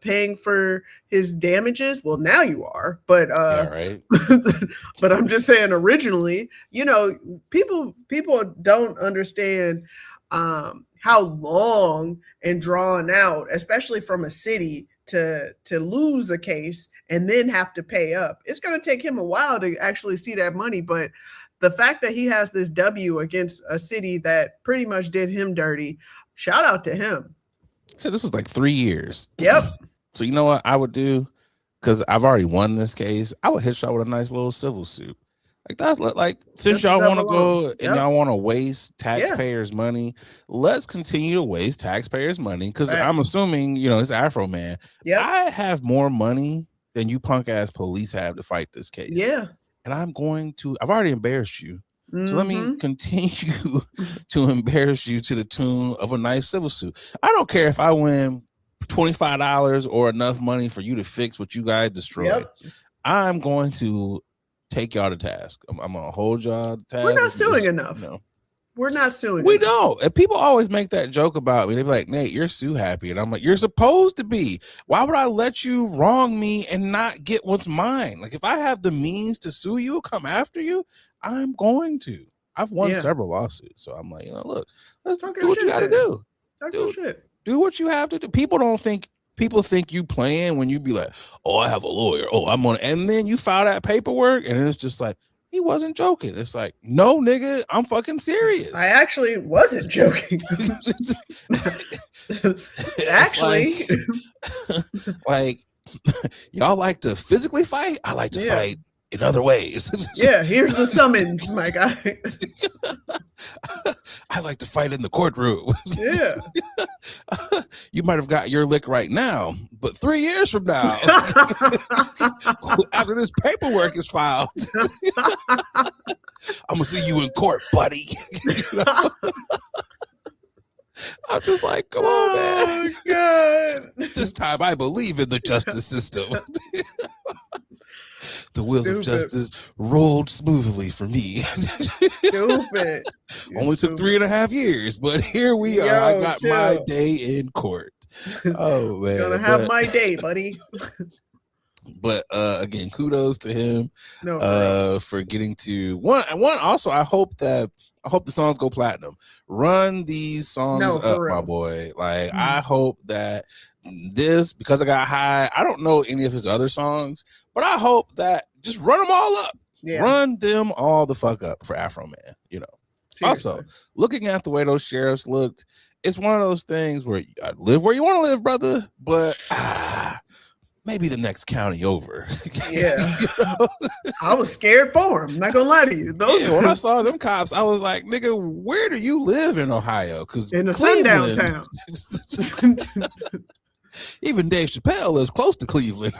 paying for his damages? Well, now you are, but right. But I'm just saying, originally, people don't understand how long and drawn out, especially from a city, to lose a case and then have to pay up. It's going to take him a while to actually see that money. But the fact that he has this W against a city that pretty much did him dirty, shout out to him. So this was like 3 years. Yep. So you know what I would do? Because I've already won this case. I would hit y'all with a nice little civil suit. Like that's like, since y'all want to go and y'all want to waste taxpayers' money, let's continue to waste taxpayers' money. Because I'm assuming it's Afro-Man. I have more money than you punk ass police have to fight this case. Yeah, and I've already embarrassed you. So let me continue to embarrass you to the tune of a nice civil suit. I don't care if I win $25 or enough money for you to fix what you guys destroyed. I'm going to take y'all to task. I'm gonna hold y'all to task. We're not suing enough. We're not suing. We don't. And people always make that joke about me. They be like, Nate, you're sue happy. And I'm like, you're supposed to be. Why would I let you wrong me and not get what's mine? Like, if I have the means to sue you, come after you, I'm going to. I've won several lawsuits. So I'm like, look, let's do what you gotta do. Do what you have to do. People think you playing when you be like, oh, I have a lawyer. Oh, I'm on. And then you file that paperwork and it's just like, he wasn't joking. It's like, no, nigga, I'm fucking serious. I actually wasn't joking. Actually, like y'all like to physically fight. I like to fight in other ways. Yeah, here's the summons, my guy. I like to fight in the courtroom. Yeah. You might have got your lick right now, but 3 years from now, after this paperwork is filed, I'm gonna see you in court, buddy. I'm just like, come on, man. Oh God. This time I believe in the justice system. The wheels of Stupid. justice rolled smoothly for me. Stupid. You Only took stupid. 3.5 years, but here we are. I Yo, got my chill. day in court. Oh man. Gonna have my day, buddy. But again, kudos to him No, for real. for getting to one. Also, I hope the songs go platinum. Run these songs No, for up, my real. boy. Like I hope that this, because I got high. I don't know any of his other songs, but I hope that just run them all up. Yeah. Run them all the fuck up for Afro Man. You know. Seriously. Also, looking at the way those sheriffs looked, it's one of those things where you live where you want to live, brother. But maybe the next county over. Yeah. You know? I was scared for him. Not gonna lie to you. Those Yeah, when I saw them cops, I was like, nigga, where do you live in Ohio? Because in the sundown town. Even Dave Chappelle lives close to Cleveland.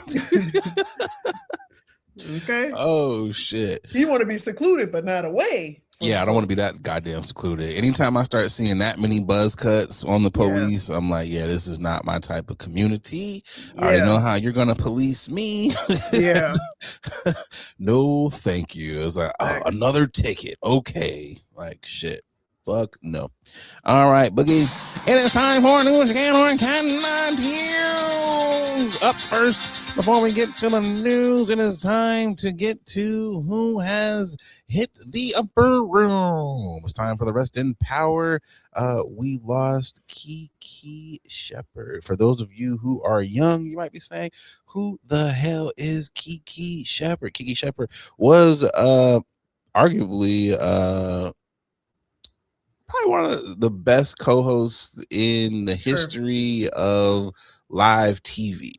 Okay. Oh shit. You want to be secluded, but not away. Yeah, I don't want to be that goddamn secluded. Anytime I start seeing that many buzz cuts on the police, I'm like, yeah, this is not my type of community. I already know how you're gonna police me. Yeah. No, thank you. It's like, oh, another ticket. Okay. Like shit. Fuck no. All right, Boogie. It is time for news and cannot news. Up first, before we get to the news, it is time to get to who has hit the upper room. It's time for the rest in power. We lost Kiki Shepard. For those of you who are young, you might be saying, who the hell is Kiki Shepard? Kiki Shepard was arguably probably one of the best co-hosts in the history of live TV.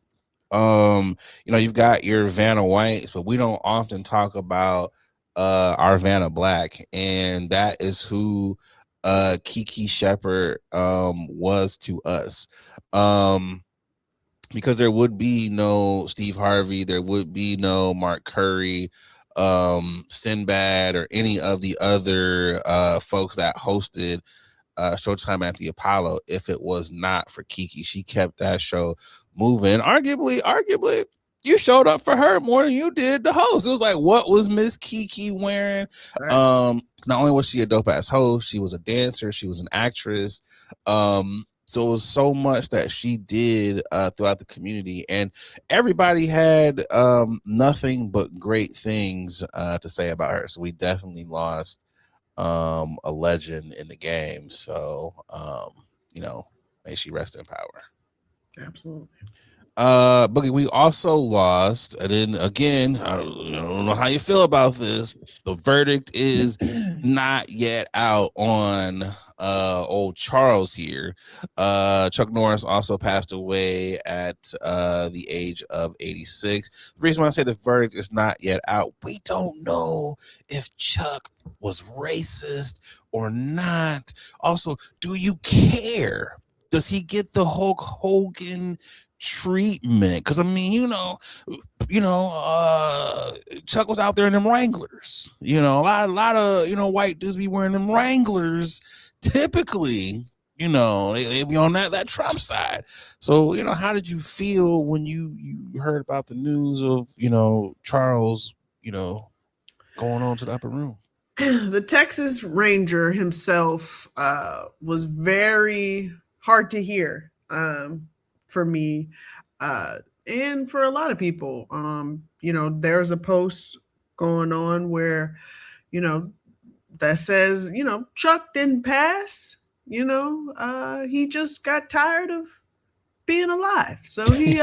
You know, you've got your Vanna Whites, but we don't often talk about our Vanna Black, and that is who Kiki Shepard was to us. Because there would be no Steve Harvey, there would be no Mark Curry, Sinbad, or any of the other folks that hosted Showtime at the Apollo if it was not for Kiki. She kept that show moving. Arguably, you showed up for her more than you did the host. It was like, what was Miss Kiki wearing? Not only was she a dope ass host, she was a dancer, she was an actress. So it was so much that she did throughout the community, and everybody had nothing but great things to say about her. So we definitely lost a legend in the game. So you know, may she rest in power. Absolutely. Boogie, we also lost, and then again, I don't know how you feel about this. The verdict is not yet out on old Charles here. Chuck Norris also passed away at the age of 86. The reason why I say the verdict is not yet out, we don't know if Chuck was racist or not. Also, do you care? Does he get the Hulk Hogan treatment? Because I mean, Chuck was out there in them Wranglers. You know, a lot of white dudes be wearing them Wranglers. Typically, they be on that Trump side. So, how did you feel when you heard about the news of Charles, going on to the upper room? The Texas Ranger himself was very hard to hear for me and for a lot of people. There's a post going on where that says Chuck didn't pass. He just got tired of being alive, so he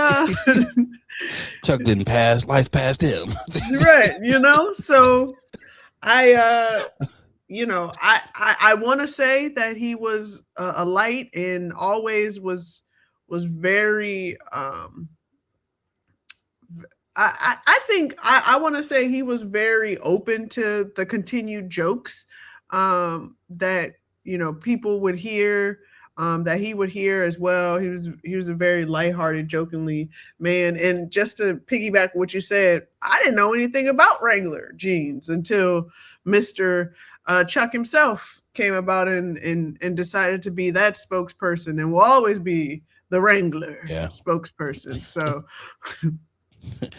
Chuck didn't pass, life passed him. Right. So I want to say that he was a light and always was very I think I want to say he was very open to the continued jokes that people would hear, that he would hear as well. He was a very lighthearted, jokingly man. And just to piggyback what you said, I didn't know anything about Wrangler jeans until Mr. Chuck himself came about and decided to be that spokesperson and will always be the Wrangler spokesperson. So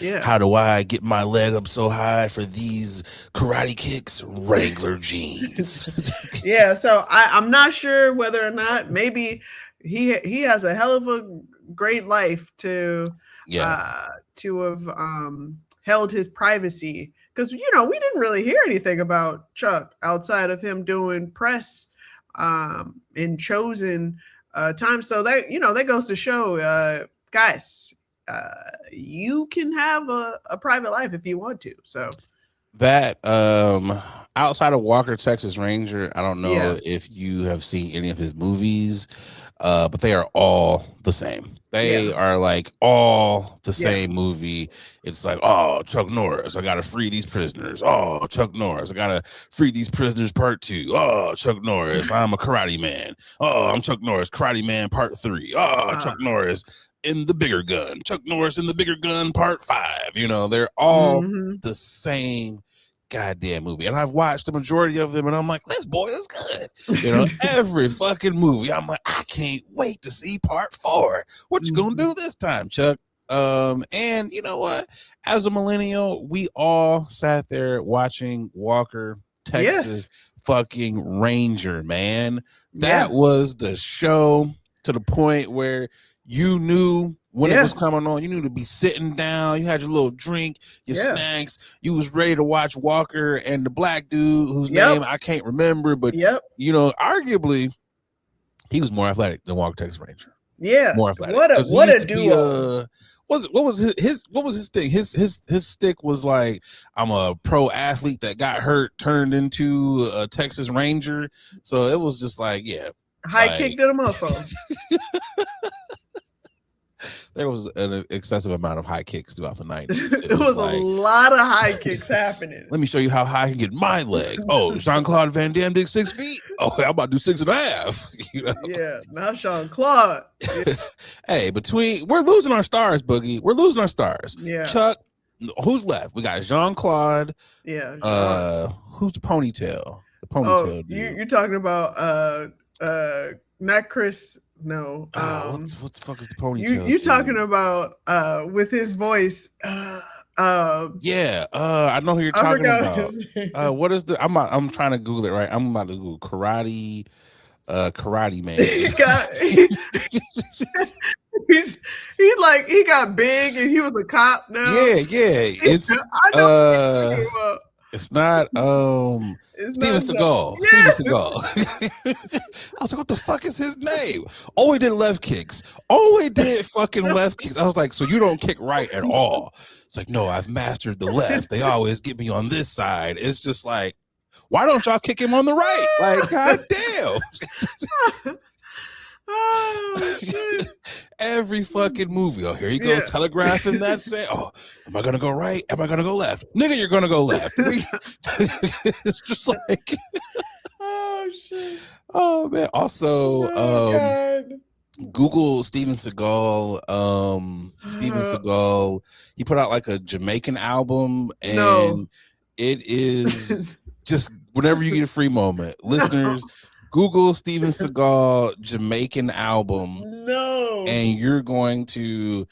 yeah. How do I get my leg up so high for these karate kicks? Wrangler jeans. Yeah, so I'm not sure whether or not maybe he has a hell of a great life to have held his privacy, because we didn't really hear anything about Chuck outside of him doing press in chosen times. So that goes to show, guys, you can have a private life if you want to. So that outside of Walker Texas Ranger, I don't know if you have seen any of his movies, but they are all the same. They are like all the same movie. It's like, oh, Chuck Norris, I gotta free these prisoners. Oh, Chuck Norris, I gotta free these prisoners part 2. Oh, Chuck Norris, I'm a karate man. Oh, I'm Chuck Norris, Karate Man part 3. Oh, Chuck Norris in the Bigger Gun. Chuck Norris in the Bigger Gun part 5. They're all the same goddamn movie, and I've watched the majority of them, and I'm like, this boy is good. Every fucking movie, I'm like, I can't wait to see part 4. What you gonna do this time, Chuck? And you know what? As a millennial, we all sat there watching Walker Texas fucking Ranger, man. That was the show, to the point where you knew when it was coming on. You knew to be sitting down. You had your little drink, your snacks. You was ready to watch Walker and the black dude whose name I can't remember, but arguably he was more athletic than Walker Texas Ranger. Yeah, more athletic. What a duo! What was his thing? His stick was like, I'm a pro athlete that got hurt, turned into a Texas Ranger. So it was just like, high kick to the motherfucker. There was an excessive amount of high kicks throughout the 90s. There was like, a lot of high kicks happening. Let me show you how high I can get my leg. Oh, Jean-Claude Van Damme did 6 feet. Oh, I'm about to do 6.5. Yeah, not Jean-Claude. Hey, we're losing our stars, Boogie. We're losing our stars. Yeah. Chuck, who's left? We got Jean-Claude. Yeah. Who's the ponytail? The ponytail dude. You're talking about not Chris. No. What the fuck is the ponytail? You're talking about with his voice. I know who you're talking about. What is I'm trying to Google it right. I'm about to Google karate man. He got big and he was a cop now. Yeah. It's it's not Steven Seagal. Yeah. Steven Seagal. I was like, what the fuck is his name? Oh, he did left kicks. Oh, he did fucking left kicks. I was like, so you don't kick right at all? It's like, no, I've mastered the left. They always get me on this side. It's just like, why don't y'all kick him on the right? Like, goddamn. Oh, shit. Every fucking movie. Oh, here he goes telegraphing that say, oh, am I gonna go right? Am I gonna go left? Nigga, you're gonna go left. It's just like, oh shit. Oh man. Also, God. Google Steven Seagal. Steven Seagal, he put out like a Jamaican album, and it is just whenever you get a free moment, listeners, Google Steven Seagal Jamaican album. No. And you're going to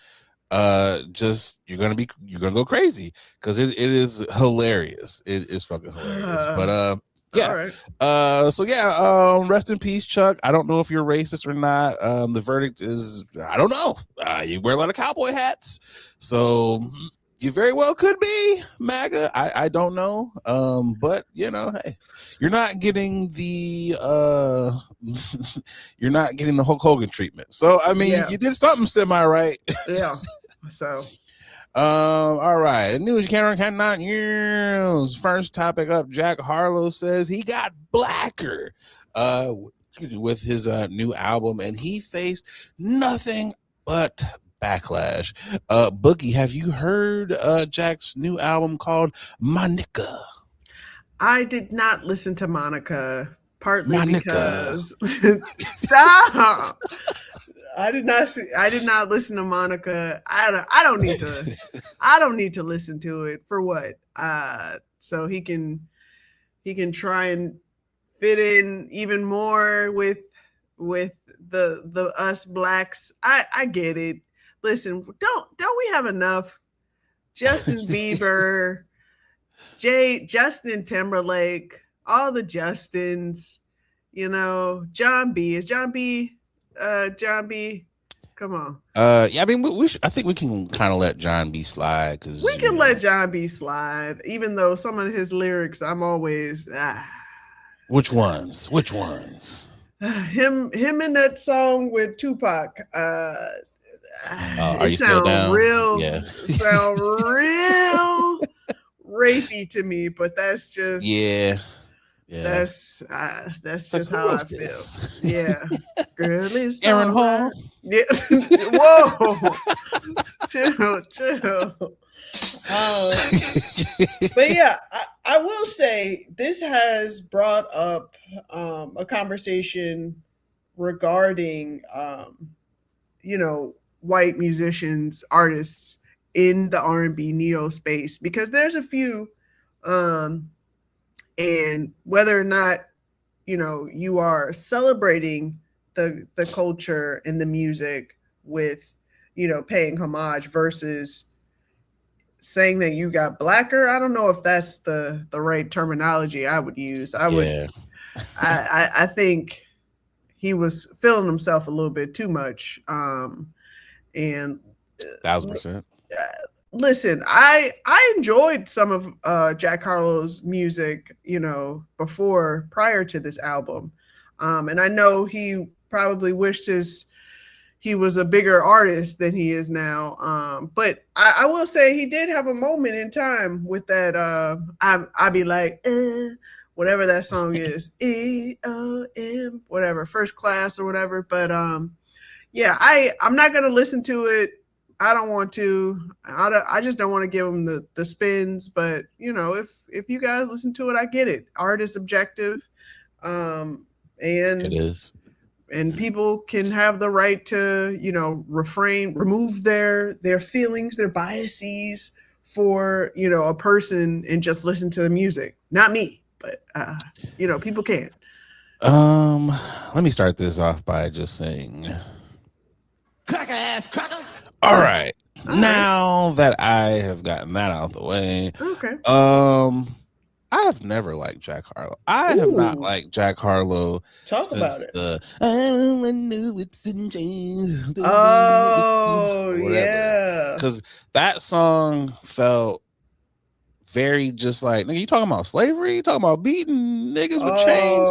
you're gonna go crazy because it is hilarious. It is fucking hilarious. But rest in peace, Chuck. I don't know if you're racist or not. The verdict is, I don't know. You wear a lot of cowboy hats, so you very well could be MAGA. I don't know. But hey, you're not getting the Hulk Hogan treatment. So I mean, you did something semi right. Yeah. So all right. News you cannot use. First topic up, Jack Harlow says he got blacker with his new album, and he faced nothing but backlash. Boogie, have you heard Jack's new album called Monica? I did not listen to Monica, partly because stop. I did not listen to Monica. I don't need to listen to it for what? So he can he can try and fit in even more with the us blacks. I get it. Listen, don't we have enough? Justin Bieber, Justin Timberlake, all the Justins, John B. Is John B. John B. Come on. Yeah, I mean, I think we can kind of let John B slide because we can let John B slide, even though some of his lyrics, I'm always Which ones? Which ones? Him in that song with Tupac. Are you still down? Yeah. Sound real rapey to me, but that's just that's just how I feel. Yeah, girl, it's Aaron Hall. Yeah, whoa, chill. But yeah, I will say this has brought up a conversation regarding white musicians, artists in the R&B neo space, because there's a few, and whether or not you are celebrating the culture and the music with paying homage versus saying that you got blacker. I don't know if that's the right terminology I would use. I think he was feeling himself a little bit too much. And 1000%. Listen, I enjoyed some of Jack Harlow's music, prior to this album. And I know he probably wished he was a bigger artist than he is now. But I will say he did have a moment in time with that I be like, whatever that song is, EOM, whatever, First Class or whatever. But yeah, I'm not gonna listen to it. I don't want to. I just don't want to give him the spins. But if you guys listen to it, I get it. Art is subjective, and it is. And people can have the right to remove their feelings, their biases for a person, and just listen to the music. Not me, but people can. Let me start this off by just saying, Cracker ass cracker. all right. Now that I have gotten that out of the way, okay. I have never liked Jack Harlow. I have not liked Jack Harlow since I knew it's in chains. Oh, yeah. Because that song felt very just like, nigga, you talking about slavery? You talking about beating niggas with chains?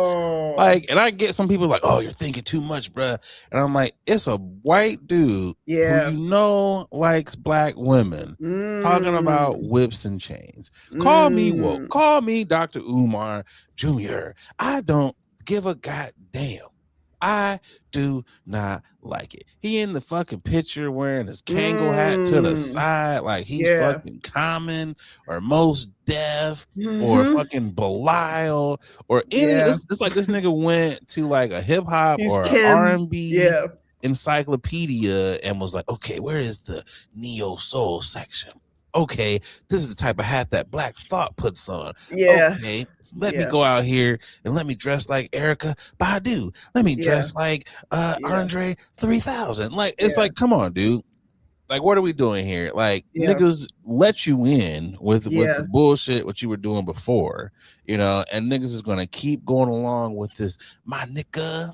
Like, and I get some people like, oh, you're thinking too much, bruh. And I'm like, it's a white dude who likes black women talking about whips and chains. Call me woke. Call me Dr. Umar Jr. I don't give a goddamn. I do not like it. He in the fucking picture wearing his Kangol hat to the side like he's fucking Common or Most Def or fucking Belial or any. It's like this nigga went to like a hip hop or R&B encyclopedia and was like, okay, where is the neo soul section? Okay, this is the type of hat that Black Thought puts on. Okay. Let me go out here and let me dress like Erykah Badu. Let me dress like Andre 3000. Like, it's like, come on, dude. Like, what are we doing here? Like, niggas let you in with the bullshit what you were doing before, and niggas is gonna keep going along with this my nigga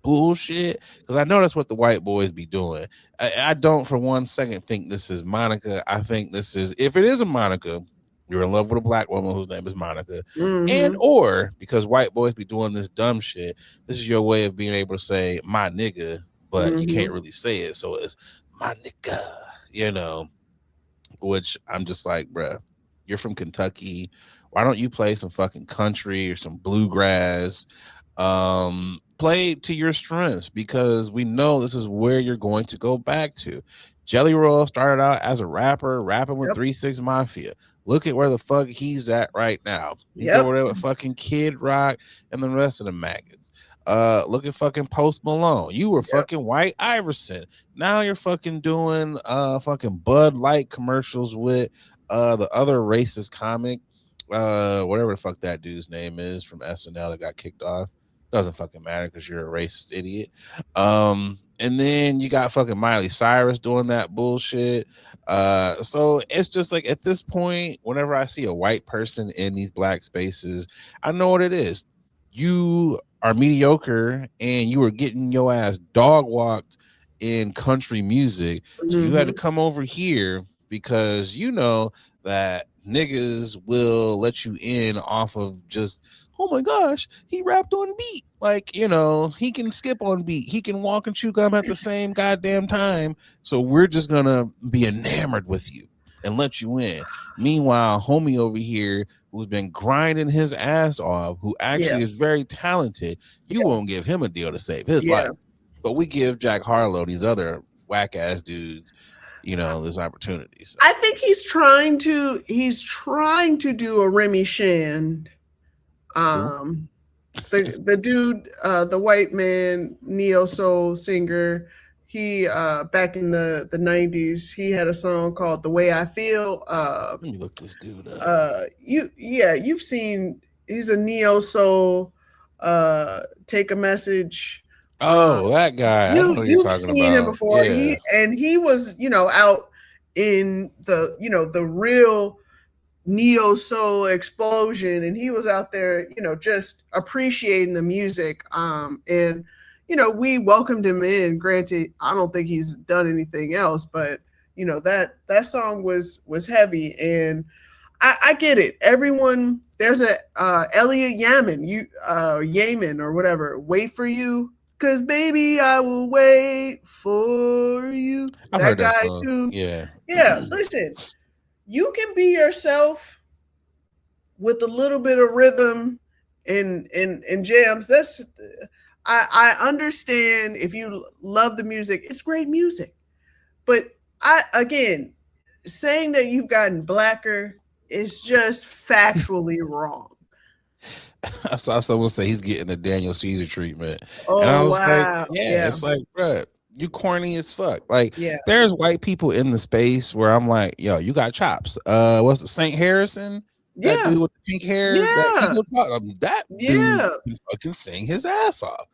bullshit, because I know that's what the white boys be doing. I don't for one second think this is Monica. I think this is, if it is a Monica, you're in love with a black woman whose name is Monica, and or because white boys be doing this dumb shit, this is your way of being able to say my nigga, but you can't really say it, so it's my nigga, which I'm just like, bruh, you're from Kentucky. Why don't you play some fucking country or some bluegrass? Play to your strengths, because we know this is where you're going to go back to. Jelly Roll started out as a rapper, rapping with 3 6 Mafia. Look at where the fuck he's at right now. He's over there with fucking Kid Rock and the rest of the maggots. Look at fucking Post Malone. You were fucking White Iverson. Now you're fucking doing fucking Bud Light commercials with the other racist comic. whatever the fuck that dude's name is from SNL that got kicked off. Doesn't fucking matter because you're a racist idiot. And then you got fucking Miley Cyrus doing that bullshit. So it's just like at this point, whenever I see a white person in these black spaces, I know what it is. You are mediocre and you were getting your ass dog walked in country music. So you had to come over here because you know that niggas will let you in off of just, oh my gosh, he rapped on beat. Like, you know, he can skip on beat. He can walk and chew gum at the same goddamn time. So we're just gonna be enamored with you and let you in. Meanwhile, homie over here who's been grinding his ass off, who actually is very talented, you won't give him a deal to save his life. But we give Jack Harlow, these other whack ass dudes, you know, this opportunity. So. I think he's trying to do a Remy Shand. The dude, the white man, neo soul singer, he back in the 90s, he had a song called The Way I Feel. Let me look this dude up. You've seen, he's a neo soul, Take a Message. Oh, that guy. You've seen him before. Yeah. He was, you know, out in the, you know, the real neo soul explosion, and he was out there, you know, just appreciating the music. And you know, we welcomed him in. Granted, I don't think he's done anything else, but you know, that song was heavy, and I get it. Everyone, there's a Elliot Yamin or whatever. Wait for you. 'Cause baby, I will wait for you. I've heard that guy too. Yeah. Listen, you can be yourself with a little bit of rhythm and jams. That's I understand if you love the music, it's great music. But saying that you've gotten blacker is just factually wrong. I saw someone say he's getting the Daniel Caesar treatment. Oh, and I was wow. like, it's like, bro, you corny as fuck. Like, there's white people in the space where I'm like, yo, you got chops. What's the St. Harrison? That dude with the pink hair. That dude can fucking sing his ass off.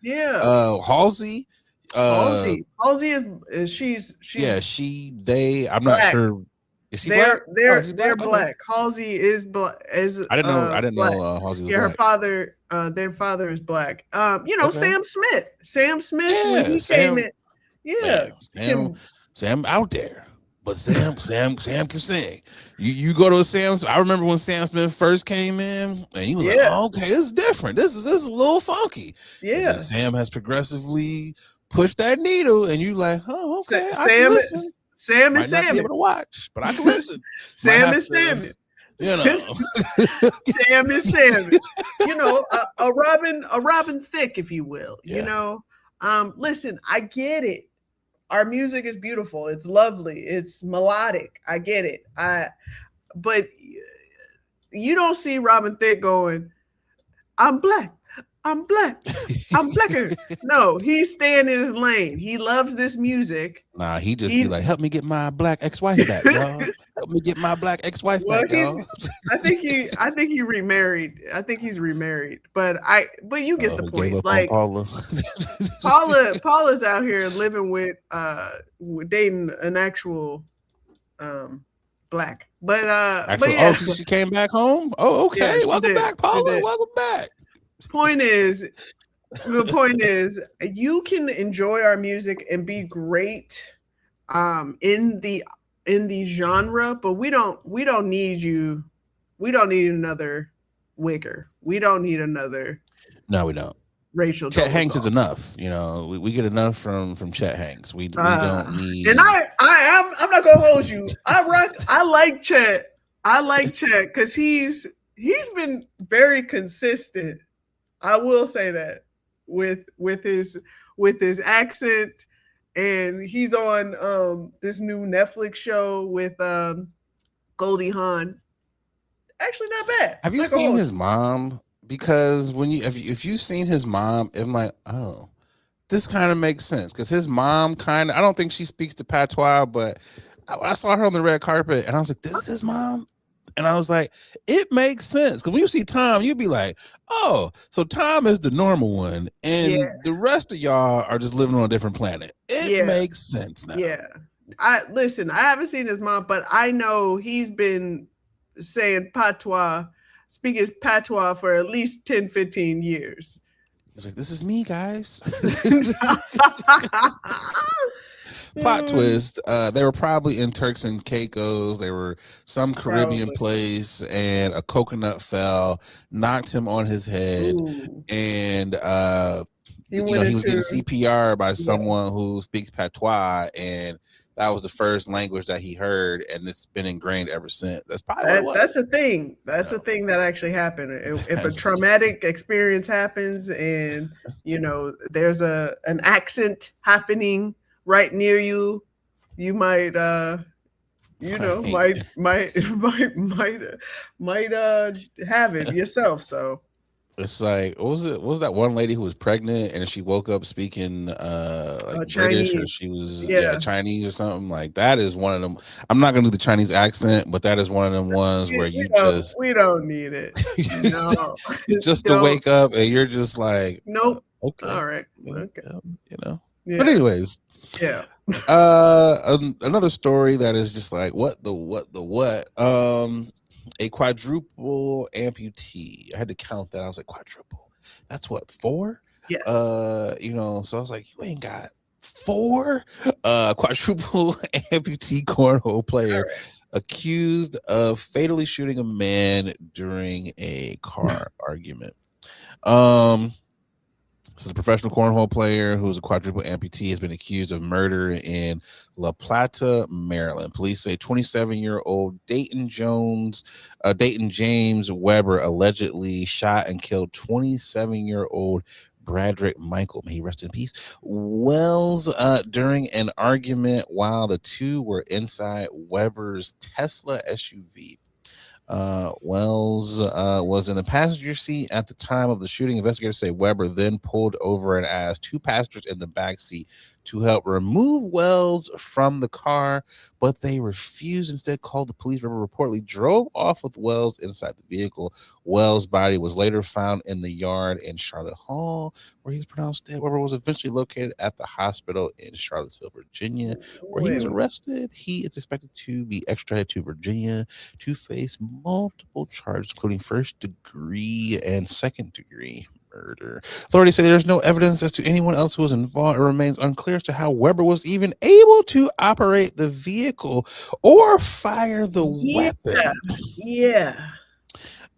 Halsey. Halsey is she's I'm not sure. Is she black? They're black. Halsey is black. I didn't know Halsey was black. Her father, their father is black. You know, Sam Smith. When he came in. Sam out there. But Sam can sing. You go to a Sam's. I remember when Sam Smith first came in, and he was like, oh, "Okay, this is different. This is a little funky." Yeah. And Sam has progressively pushed that needle, and you like, "Oh, okay." Sam is Sam. Be able to watch, but I can listen. Sam is Sam. You know, Sam is Sam. You know, a Robin Thicke, if you will. Yeah. You know, listen, I get it. Our music is beautiful. It's lovely. It's melodic. I get it. But you don't see Robin Thicke going, I'm black. I'm black. I'm blacker. No, he's staying in his lane. He loves this music. Nah, he be like, help me get my black ex-wife back, y'all. Help me get my black ex-wife back, y'all. I think he remarried. I think he's remarried. But you get the point. Like Paula's out here living with dating an actual black. But she came back home. Oh, okay. Yeah, welcome back, Paula. Welcome back. The point is you can enjoy our music and be great in the genre, but we don't need you. We don't need another Wigger. We don't need another. No, we don't. Rachel Chet Hanks is enough. You know, we get enough from Chet Hanks. We don't need. And I'm not gonna hold you. I like Chet. I like Chet because he's been very consistent. I will say that with his accent, and he's on this new Netflix show with Goldie Hawn. Actually, not bad. Have you seen his mom? Because if you've seen his mom, I'm like, oh, this kind of makes sense. Because his mom I don't think she speaks the patois, but I saw her on the red carpet, and I was like, this is his mom. And I was like, it makes sense. Because when you see Tom, you'd be like, oh, so Tom is the normal one. And Yeah. the rest of y'all are just living on a different planet. It makes sense now. Yeah. I haven't seen his mom, but I know he's been saying patois, speaking patois for at least 10, 15 years. He's like, this is me, guys. Plot twist, they were probably in Turks and Caicos. They were some Caribbean place, and a coconut fell, knocked him on his head. Ooh. And he was getting CPR by someone who speaks patois, and that was the first language that he heard, and it's been ingrained ever since. That's probably what it was. That's a thing. That's a thing that actually happened. If a traumatic experience happens, and there's an accent happening right near you, you might might have it yourself. So it's like, what was that one lady who was pregnant and she woke up speaking like British, or she was Chinese or something? Like, that is one of them. I'm not gonna do the Chinese accent, but that is one of them ones where we don't need it. No. just to wake up and you're just like, nope. Okay. All right. Okay. Yeah. But anyways. Yeah. Another story that is just like, what? A quadruple amputee. I had to count that. I was like, quadruple. That's what, 4? Yes. So I was like, you ain't got 4? Quadruple amputee cornhole player accused of fatally shooting a man during a car argument. This is a professional cornhole player who is a quadruple amputee, has been accused of murder in La Plata, Maryland. Police say 27-year-old Dayton James Weber allegedly shot and killed 27-year-old Bradrick Michael, may he rest in peace, Wells during an argument while the two were inside Weber's Tesla SUV. Wells was in the passenger seat at the time of the shooting. Investigators say Weber then pulled over and asked 2 passengers in the back seat to help remove Wells from the car, but they refused. Instead, called the police. Weber reportedly drove off with Wells inside the vehicle. Wells' body was later found in the yard in Charlotte Hall, where he was pronounced dead. Weber was eventually located at the hospital in Charlottesville, Virginia, where he was arrested. He is expected to be extradited to Virginia to face multiple charges, including first-degree and second-degree murder. Authorities say there's no evidence as to anyone else who was involved. It remains unclear as to how Weber was even able to operate the vehicle or fire the weapon. Yeah.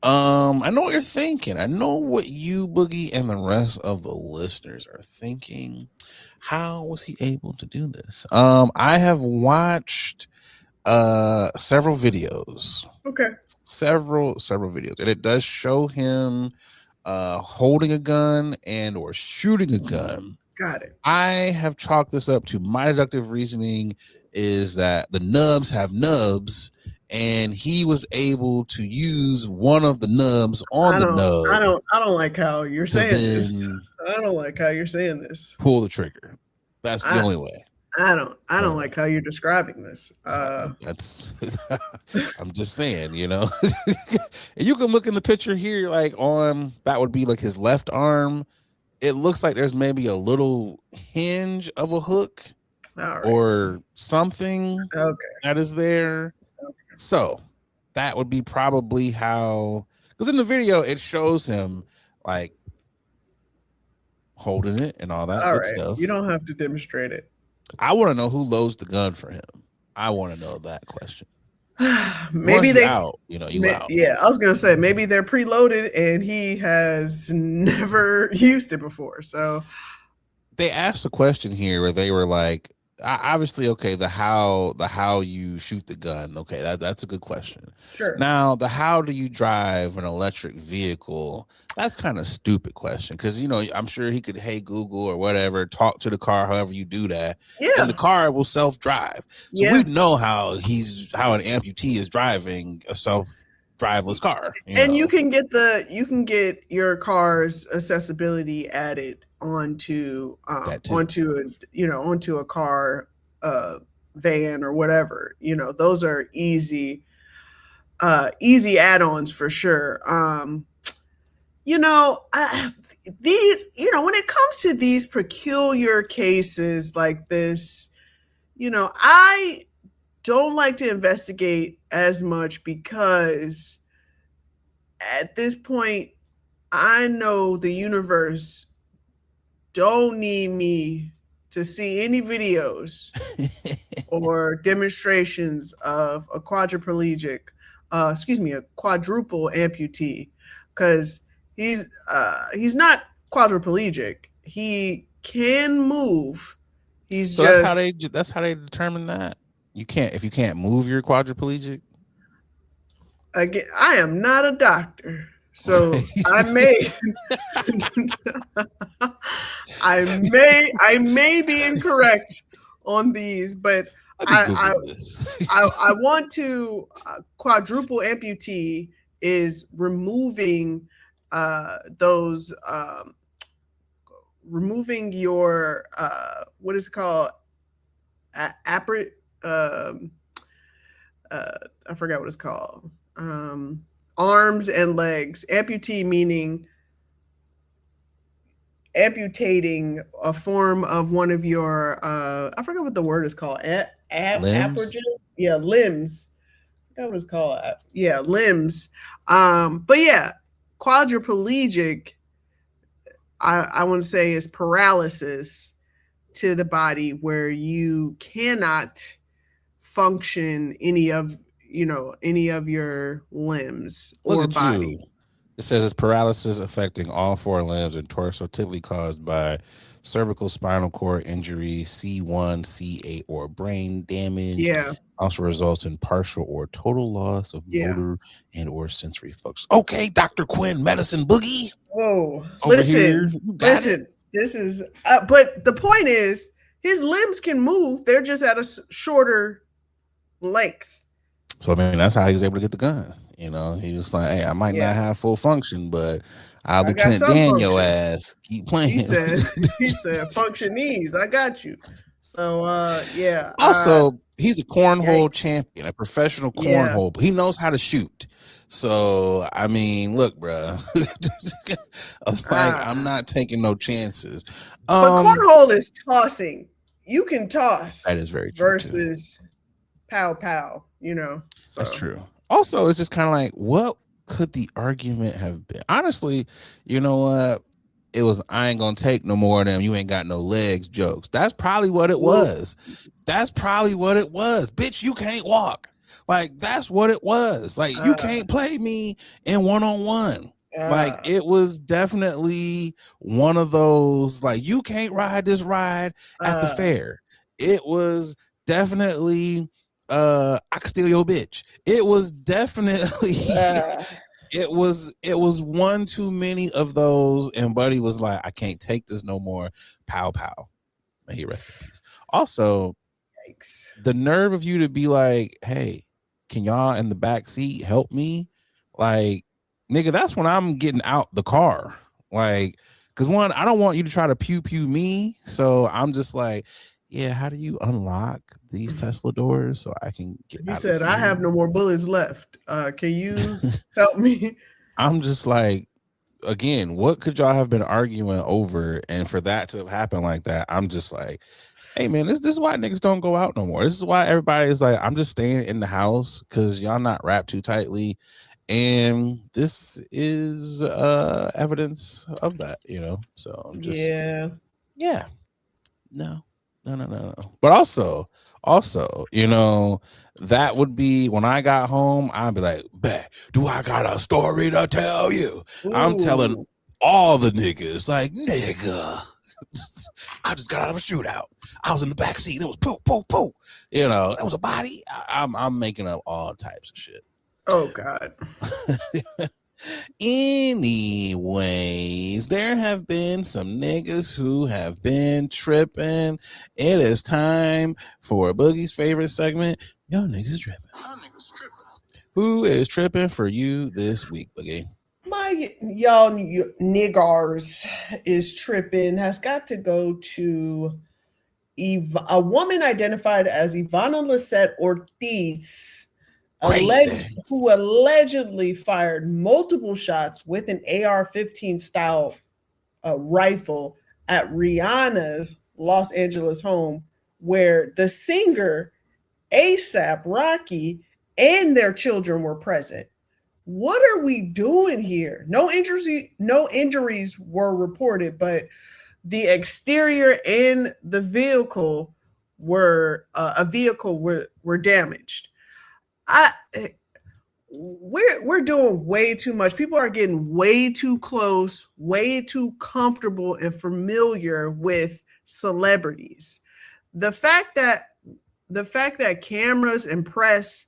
I know what you're thinking. I know what you, Boogie, and the rest of the listeners are thinking. How was he able to do this? I have watched several videos. Okay. Several videos, and it does show him holding a gun and or shooting a gun. Got it. I have chalked this up to my deductive reasoning is that the nubs have nubs, and he was able to use one of the nubs on the nub. I don't like how you're saying this. I don't like how you're saying this. Pull the trigger. That's the only way. I don't like how you're describing this. That's I'm just saying, and you can look in the picture here, like that would be like his left arm. It looks like there's maybe a little hinge of a hook or something that is there. Okay. So that would be probably how, because in the video it shows him like holding it and all that good stuff. You don't have to demonstrate it. I want to know who loads the gun for him. I want to know that question. Maybe they out. You out. Yeah, I was gonna say maybe they're preloaded and he has never used it before. So they asked a question here where they were like, obviously, okay, the how you shoot the gun. Okay, that's a good question. Sure. Now, the how do you drive an electric vehicle? That's kind of stupid question because I'm sure he could, hey Google or whatever, talk to the car, however you do that, and the car will self-drive. So we know how an amputee is driving a self-driveless car. And you can get your car's accessibility added onto a car van or whatever. Those are easy easy add-ons for sure. You know, these, you know, when it comes to these peculiar cases like this, you know, I don't like to investigate as much because at this point, I know the universe don't need me to see any videos or demonstrations of a quadriplegic, a quadruple amputee, because he's not quadriplegic. He can move. He's So just that's how they determine that. If you can't move, you're quadriplegic. again. I am not a doctor, so I may I may be incorrect on these, but Let me I Google this. I want to quadruple amputee is removing those removing your what is it called, appar I forgot what it's called, arms and legs. Amputee meaning amputating a form of one of your I forget what the word is called. Limbs? Yeah, limbs. I forgot what it's called. Yeah, limbs. But yeah, quadriplegic, I want to say, is paralysis to the body where you cannot function any of your limbs Look or at body. you. It says it's paralysis affecting all four limbs and torso, typically caused by cervical spinal cord injury, C1, C8, or brain damage. Yeah. Also results in partial or total loss of Yeah. motor and or sensory function. Okay, Dr. Quinn, medicine boogie. Whoa. Over here, you got it. Listen. This is but the point is his limbs can move. They're just at a shorter length. So I mean, that's how he was able to get the gun. You know, he was like, "Hey, I might Yeah. not have full function, but I'll I got Lieutenant some Dan your function." ass. Keep playing." He said, "Function I got you." So yeah. Also, he's a cornhole yikes. champion, a professional Yeah. cornhole, but he knows how to shoot. So I mean, look, bro, I'm not taking no chances. But cornhole is tossing. You can toss. That is very true. Versus pow pow, you know. So. That's true. Also, it's just kind of like, what could the argument have been? Honestly, you know what? It was, I ain't gonna take no more of them. You ain't got no legs jokes. That's probably what it was. That's probably what it was. Bitch, you can't walk. Like, that's what it was. Like, you can't play me in one-on-one. Like, it was definitely one of those, like, you can't ride this ride at the fair. It was definitely I could steal your bitch. It was definitely it was one too many of those, and Buddy was like, I can't take this no more. Pow pow. May he rest in peace. Also, yikes. The nerve of you to be like, hey, can y'all in the back seat help me? Like, nigga, that's when I'm getting out the car. Like, because one, I don't want you to try to pew pew me. So I'm just like, yeah, how do you unlock these Tesla doors so I can get He out said, of I have no more bullets left. Can you help me? I'm just like, again, what could y'all have been arguing over? And for that to have happened like that, I'm just like, hey man, this is why niggas don't go out no more. This is why everybody is like, I'm just staying in the house because y'all not wrapped too tightly. And this is evidence of that, you know. So I'm just no. But also, you know, that would be when I got home, I'd be like, do I got a story to tell you? Ooh. I'm telling all the niggas, like, nigga, I just got out of a shootout. I was in the back seat. It was poo, poo, poo. You know, that was a body. I'm making up all types of shit. Oh God. Anyways, there have been some niggas who have been tripping. It is time for Boogie's favorite segment. Y'all niggas tripping. Who is tripping for you this week, Boogie? Y'all niggers is tripping has got to go to a woman identified as Ivana Lisette Ortiz. Crazy. who allegedly fired multiple shots with an AR-15 style rifle at Rihanna's Los Angeles home, where the singer ASAP Rocky and their children were present. What are we doing here? No injuries were reported, but the exterior and the vehicle were damaged. We're doing way too much. People are getting way too close, way too comfortable and familiar with celebrities. The fact that cameras and press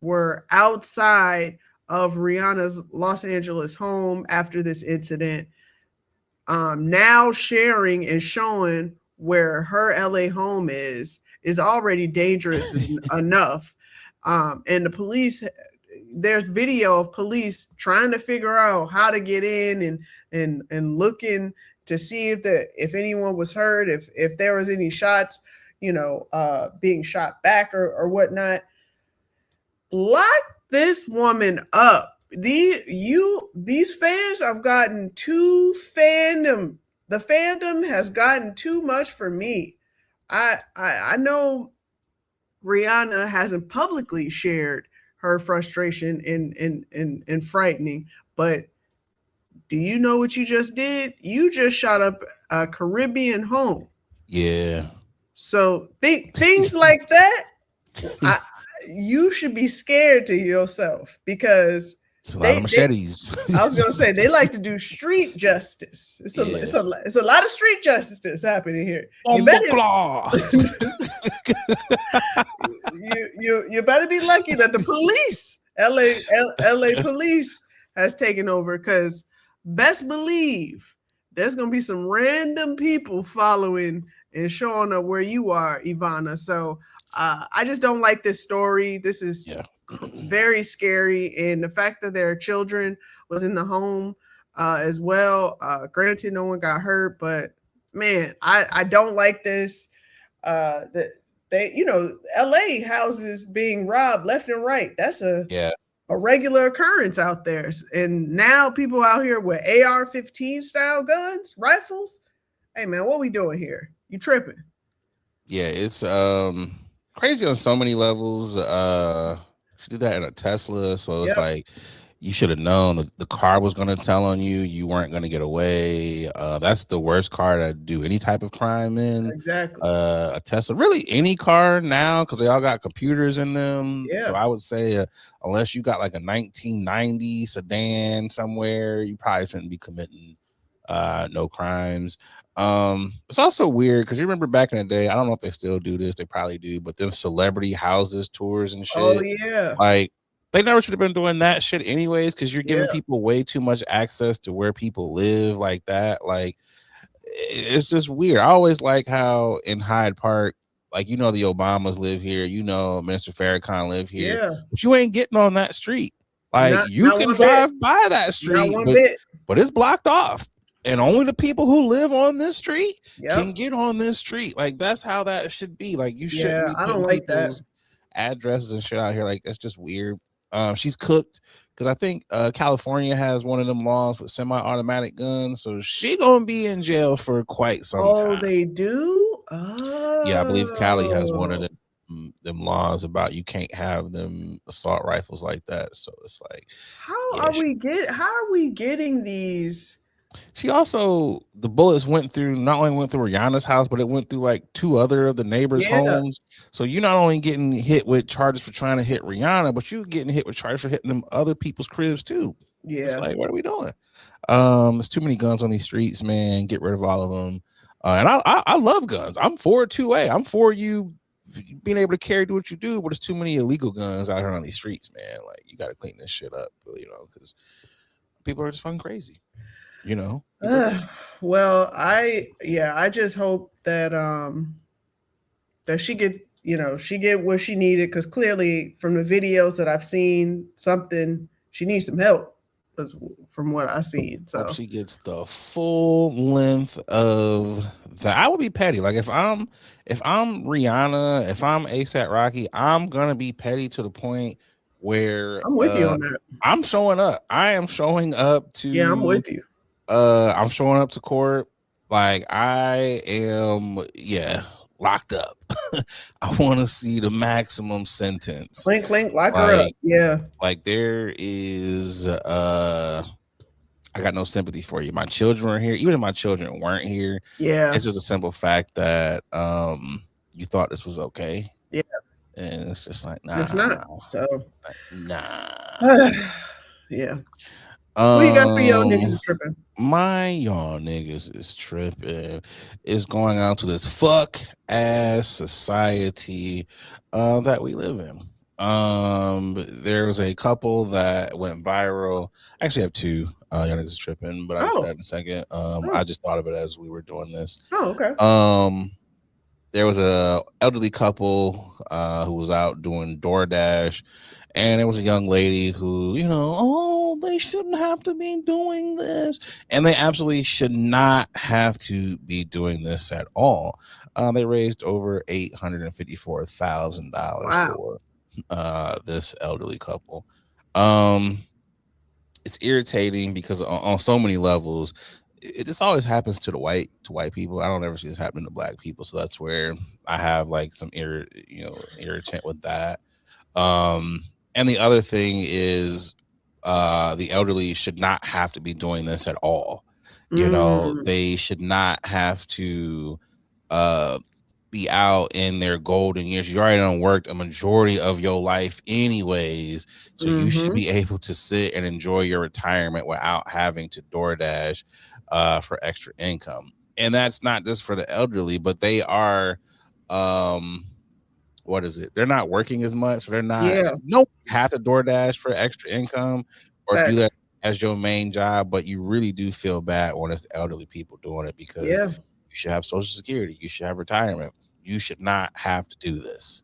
were outside of Rihanna's Los Angeles home after this incident, now sharing and showing where her LA home is already dangerous enough. And the police, there's video of police trying to figure out how to get in and looking to see if anyone was hurt, if there was any shots, being shot back or whatnot. Lock this woman up. These fans have gotten too fandom. The fandom has gotten too much for me. I know Rihanna hasn't publicly shared her frustration and frightening, but do you know what you just did? You just shot up a Caribbean home. Yeah. So things like that, you should be scared to yourself, because it's a lot of machetes. I was gonna say they like to do street justice. It's a lot of street justice happening here. You better be lucky that the police, LA police, has taken over, because best believe there's gonna be some random people following and showing up where you are, Ivana. So I just don't like this story. This is very scary, and the fact that their children was in the home as well. Granted, no one got hurt, but man, I don't like this. That they, LA houses being robbed left and right. That's a regular occurrence out there, and now people out here with AR-15 style guns, rifles. Hey man, what we doing here? You tripping? Yeah, it's crazy on so many levels. She did that in a Tesla, so it's like you should have known the car was going to tell on you. You weren't going to get away. That's the worst car to do any type of crime in. Exactly. A Tesla, really any car now, because they all got computers in them. Yeah. So I would say unless you got like a 1990 sedan somewhere, you probably shouldn't be committing no crimes. It's also weird because you remember back in the day, I don't know if they still do this, they probably do, but them celebrity houses tours and shit. Oh yeah. Like they never should have been doing that shit anyways, because you're giving people way too much access to where people live like that. Like it's just weird. I always like how in Hyde Park, like the Obamas live here, Minister Farrakhan live here, but you ain't getting on that street. Like you can drive by that street, but it's blocked off. And only the people who live on this street can get on this street. Like that's how that should be. Like you shouldn't be I don't like that. Addresses and shit out here. Like that's just weird. She's cooked because I think California has one of them laws with semi-automatic guns, so she gonna be in jail for quite some time. Oh, they do? Oh. Yeah, I believe Cali has one of them laws about you can't have them assault rifles like that. So it's like, how are we getting these? She also, the bullets not only went through Rihanna's house, but it went through like two other of the neighbors' homes. So you're not only getting hit with charges for trying to hit Rihanna, but you're getting hit with charges for hitting them other people's cribs too. Yeah. It's like, what are we doing? There's too many guns on these streets, man. Get rid of all of them. And I love guns. I'm for 2A. I'm for you being able to do what you do, but there's too many illegal guns out here on these streets, man. Like you got to clean this shit up, because people are just fucking crazy. Well, I just hope that that she get what she needed, because clearly from the videos that I've seen, she needs some help from what I've seen. So hope she gets the full length of that. I would be petty. Like if I'm Rihanna, if I'm ASAP Rocky, I'm gonna be petty to the point where I'm with you on that. I'm showing up. I am showing up to. Yeah, I'm with you. I'm showing up to court. Like I am, locked up. I want to see the maximum sentence. Clink, clink, lock her up. Yeah. Like there is, I got no sympathy for you. My children are here. Even if my children weren't here, Yeah. it's just a simple fact that you thought this was okay. Yeah. And it's just like, nah. It's not. So nah. Yeah. What you got for y'all niggas tripping? My y'all niggas is tripping. It's going out to this fuck ass society that we live in. There was a couple that went viral. I actually have two. Y'all niggas is tripping, but I'll get to that in a second. I just thought of it as we were doing this. Oh, okay. There was a elderly couple who was out doing DoorDash, and there was a young lady who, they shouldn't have to be doing this, and they absolutely should not have to be doing this at all. They raised over $854,000 for this elderly couple. It's irritating because on so many levels. This always happens to white people. I don't ever see this happening to black people, so that's where I have like some irritant with that. And the other thing is, the elderly should not have to be doing this at all. They should not have to be out in their golden years. You already done worked a majority of your life anyways, so you should be able to sit and enjoy your retirement without having to DoorDash for extra income. And that's not just for the elderly, but they are what is it? They're not working as much, so they're not have to DoorDash for extra income or do that as your main job, but you really do feel bad when it's elderly people doing it because you should have Social Security, you should have retirement, you should not have to do this.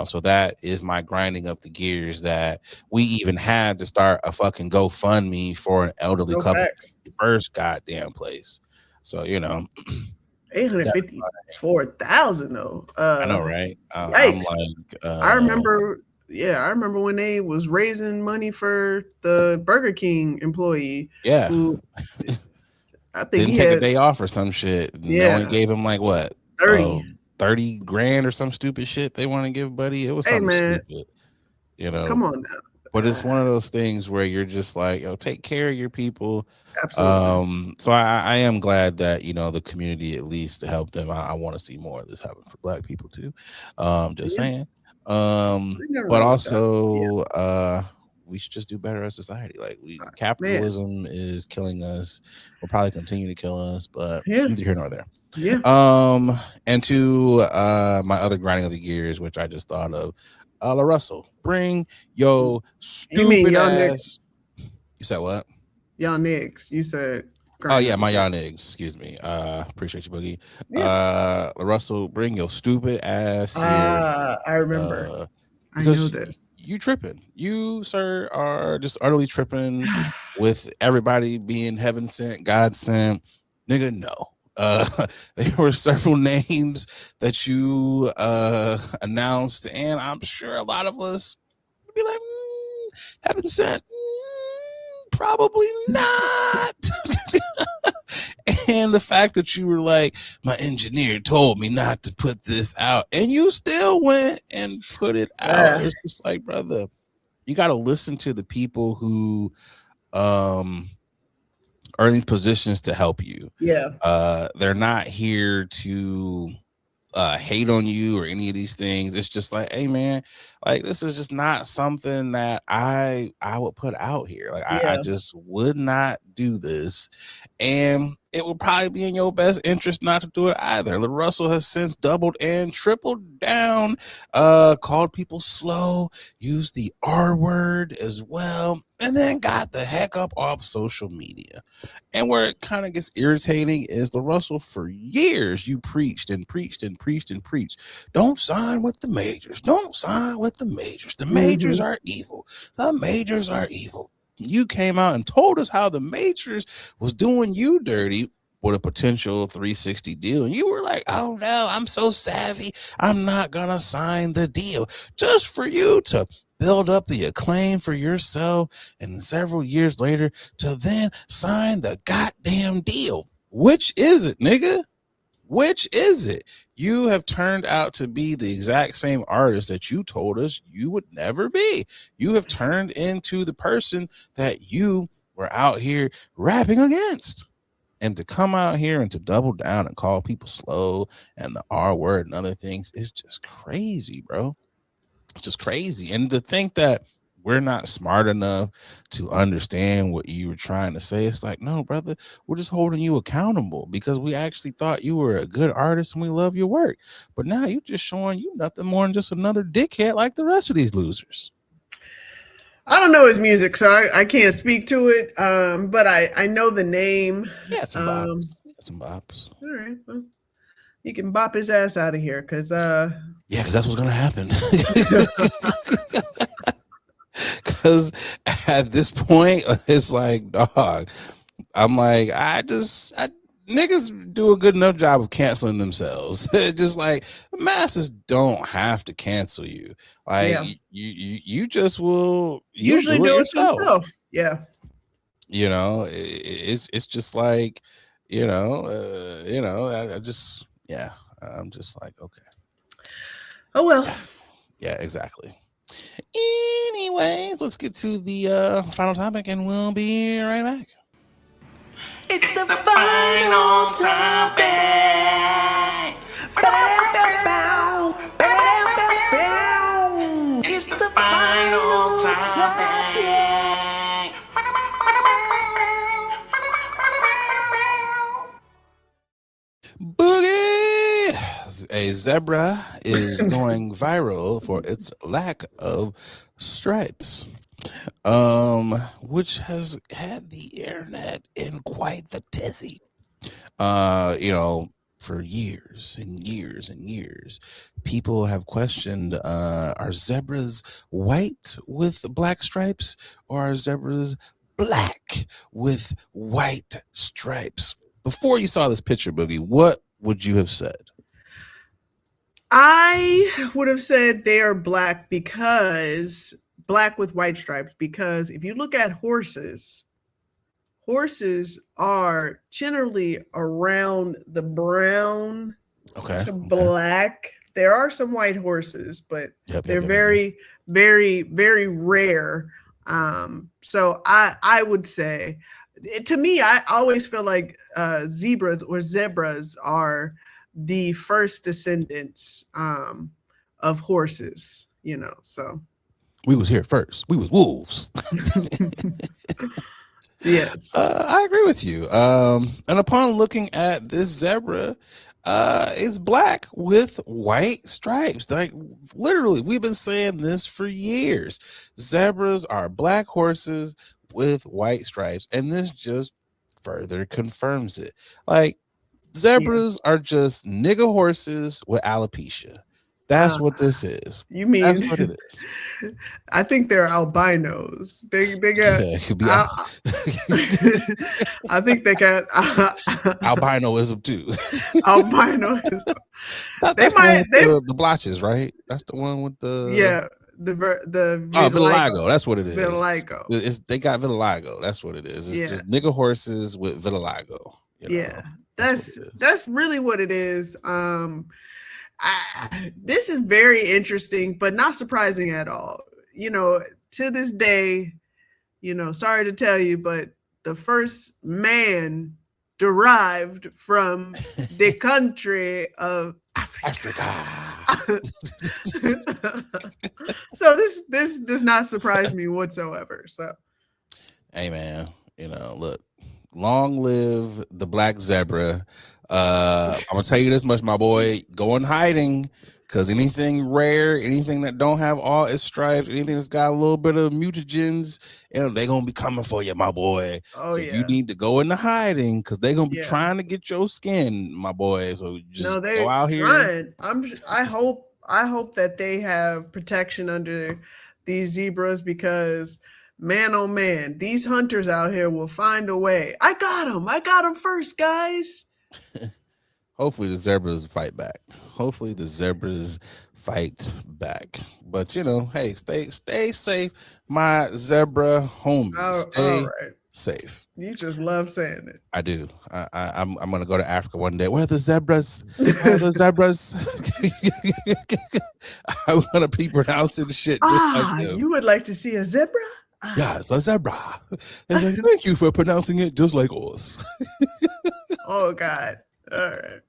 So that is my grinding of the gears that we even had to start a fucking GoFundMe for an elderly couple in the first goddamn place. So, $854,000 though. I know, right? I'm like, I remember when they was raising money for the Burger King employee. Yeah. Who, I think didn't take a day off or some shit. They only gave him like what? 30 grand or some stupid shit they want to give buddy. It was something stupid. Come on now. But it's one of those things where you're just like, take care of your people. Absolutely. So I am glad that the community at least helped them. I want to see more of this happen for black people too. Just saying. But also we should just do better as society. Like capitalism is killing us. Will probably continue to kill us, but neither here nor there. Yeah. And to my other grinding of the gears, which I just thought of, La Russell, bring your stupid ass. You said what? Y'all niggas. You said. Oh yeah, my y'all niggas. Excuse me. Appreciate you, Boogie. La Russell, bring your stupid ass here. I remember. I know this. You tripping. You, sir, are just utterly tripping with everybody being heaven sent, God sent. Nigga, no. There were several names that you announced, and I'm sure a lot of us would be like, heaven sent, probably not. And the fact that you were like, my engineer told me not to put this out, and you still went and put it out. It's just like, brother, you got to listen to the people who are in these positions to help you. They're not here to hate on you or any of these things. It's just like, hey man, like this is just not something that I would put out here. Like I just would not do this, and it would probably be in your best interest not to do it either. La Russell has since doubled and tripled down, called people slow, used the R word as well, and then got the heck up off social media. And where it kind of gets irritating is La Russell, for years you preached and preached and preached and preached. Don't sign with the majors. Don't sign with the majors. The majors are evil. The majors are evil. You came out and told us how the majors was doing you dirty with a potential 360 deal. And you were like, oh no, I'm so savvy, I'm not gonna sign the deal. Just for you to build up the acclaim for yourself, and several years later to then sign the goddamn deal. Which is it, nigga? Which is it? You have turned out to be the exact same artist that you told us you would never be. You have turned into the person that you were out here rapping against. And to come out here and to double down and call people slow and the R word and other things is just crazy, bro. It's just crazy. And to think that we're not smart enough to understand what you were trying to say, it's like, no, brother, we're just holding you accountable because we actually thought you were a good artist and we love your work. But now you're just showing you nothing more than just another dickhead like the rest of these losers. I don't know his music, so I can't speak to it. But I know the name. Yeah, some bops. Some bops. All right. Well, you can bop his ass out of here because because that's what's gonna happen. Because at this point, it's like, dog, I'm like, niggas do a good enough job of canceling themselves. Just like the masses don't have to cancel you. Like you just will usually do it yourself. Yeah. You know, it's just like, I'm just like, okay. Oh well. Yeah, exactly. Anyways, let's get to the final topic and we'll be right back. It's the final topic. It's the final topic. Boogie! A zebra is going viral for its lack of stripes, which has had the internet in quite the tizzy. For years and years and years, people have questioned, are zebras white with black stripes or are zebras black with white stripes? Before you saw this picture, Boogie, what would you have said? I would have said they are black with white stripes, because if you look at horses are generally around the brown to black. There are some white horses, but they're very, very, very rare. So I would say, to me, I always feel like zebras are the first descendants of horses, so we was here first. We was wolves. Yes. I agree with you. And upon looking at this zebra, it's black with white stripes. Like, literally, we've been saying this for years. Zebras are black horses with white stripes, and this just further confirms it. Like, zebras are just nigga horses with alopecia. That's what this is. You mean that's what it is? I think they're albinos. They got. Yeah, it could be I think they got albinoism too. Albinism. That's the blotches, right? That's the one with the the vitiligo. That's what it is. Vitiligo. They got vitiligo. That's what it is. It's just nigga horses with vitiligo. That's really what it is. This is very interesting, but not surprising at all. To this day, sorry to tell you, but the first man derived from the country of Africa. So this does not surprise me whatsoever. So, hey man, look, long live the black zebra. I'm gonna tell you this much, my boy, go in hiding, because anything rare, anything that don't have all its stripes, anything that's got a little bit of mutagens, they're gonna be coming for you, my boy. You need to go into hiding, because they're gonna be trying to get your skin, my boy. So just go out here. I hope that they have protection under these zebras, because man, oh man, these hunters out here will find a way. I got them first, guys. Hopefully the zebras fight back. Hopefully the zebras fight back. But hey, stay safe, my zebra homies. Oh, Stay all right. safe. You just love saying it. I do. I'm gonna go to Africa one day. Where are the zebras? Where are the zebras? I want to be pronouncing shit just like them. You would like to see a zebra? Yes, a zebra. And like, thank you for pronouncing it just like us. Oh God. All right.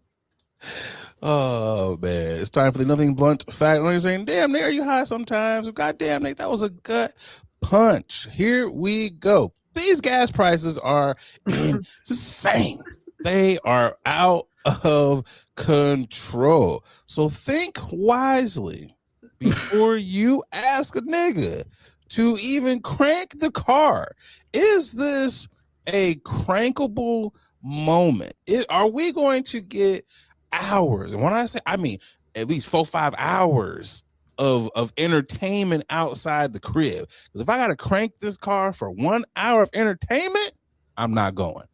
Oh man, it's time for the nothing blunt fact. You're saying, damn, Nate, are you high sometimes? God damn, Nate, that was a gut punch. Here we go. These gas prices are insane. They are out of control. So think wisely before you ask a nigga to even crank the car. Is this a crankable moment? Are we going to get hours? And when I say, I mean at least 4-5 hours of entertainment outside the crib. Because if I gotta crank this car for 1 hour of entertainment, I'm not going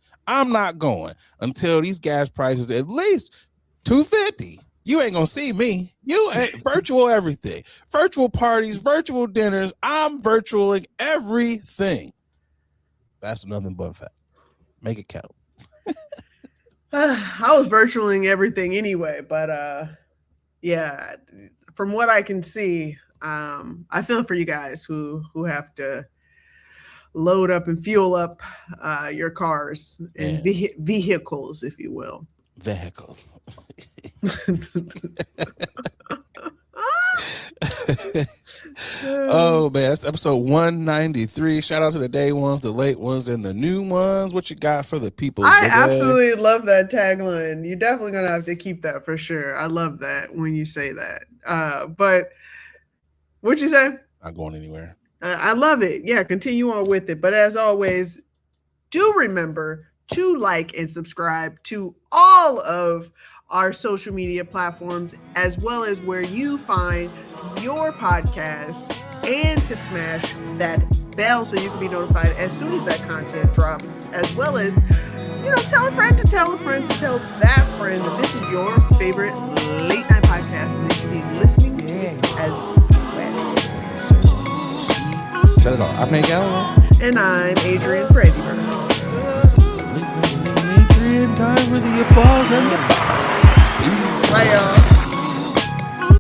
until these gas prices at least $250. You ain't gonna see me. You ain't virtual everything, virtual parties, virtual dinners. I'm virtualing everything. That's nothing but fact. Make it count. I was virtualing everything anyway, but yeah, from what I can see, I feel for you guys who have to load up and fuel up your cars and vehicles, if you will. Vehicles. Oh man, that's episode 193. Shout out to the day ones, the late ones, and the new ones. What you got for the people? I absolutely love that tagline. You're definitely gonna have to keep that for sure. I love that when you say that. But what'd you say? Not going anywhere. I love it. Yeah, continue on with it. But as always, do remember to like and subscribe to all of our social media platforms, as well as where you find your podcasts, and to smash that bell so you can be notified as soon as that content drops, as well as, tell a friend to tell a friend to tell that friend that this is your favorite late night podcast and they should be listening to it as well. Set it off. I'm Nate Galloway. And I'm Adrian Bradyburn. Adrian, time for the applause and the bombs. Peace. Bye, y'all.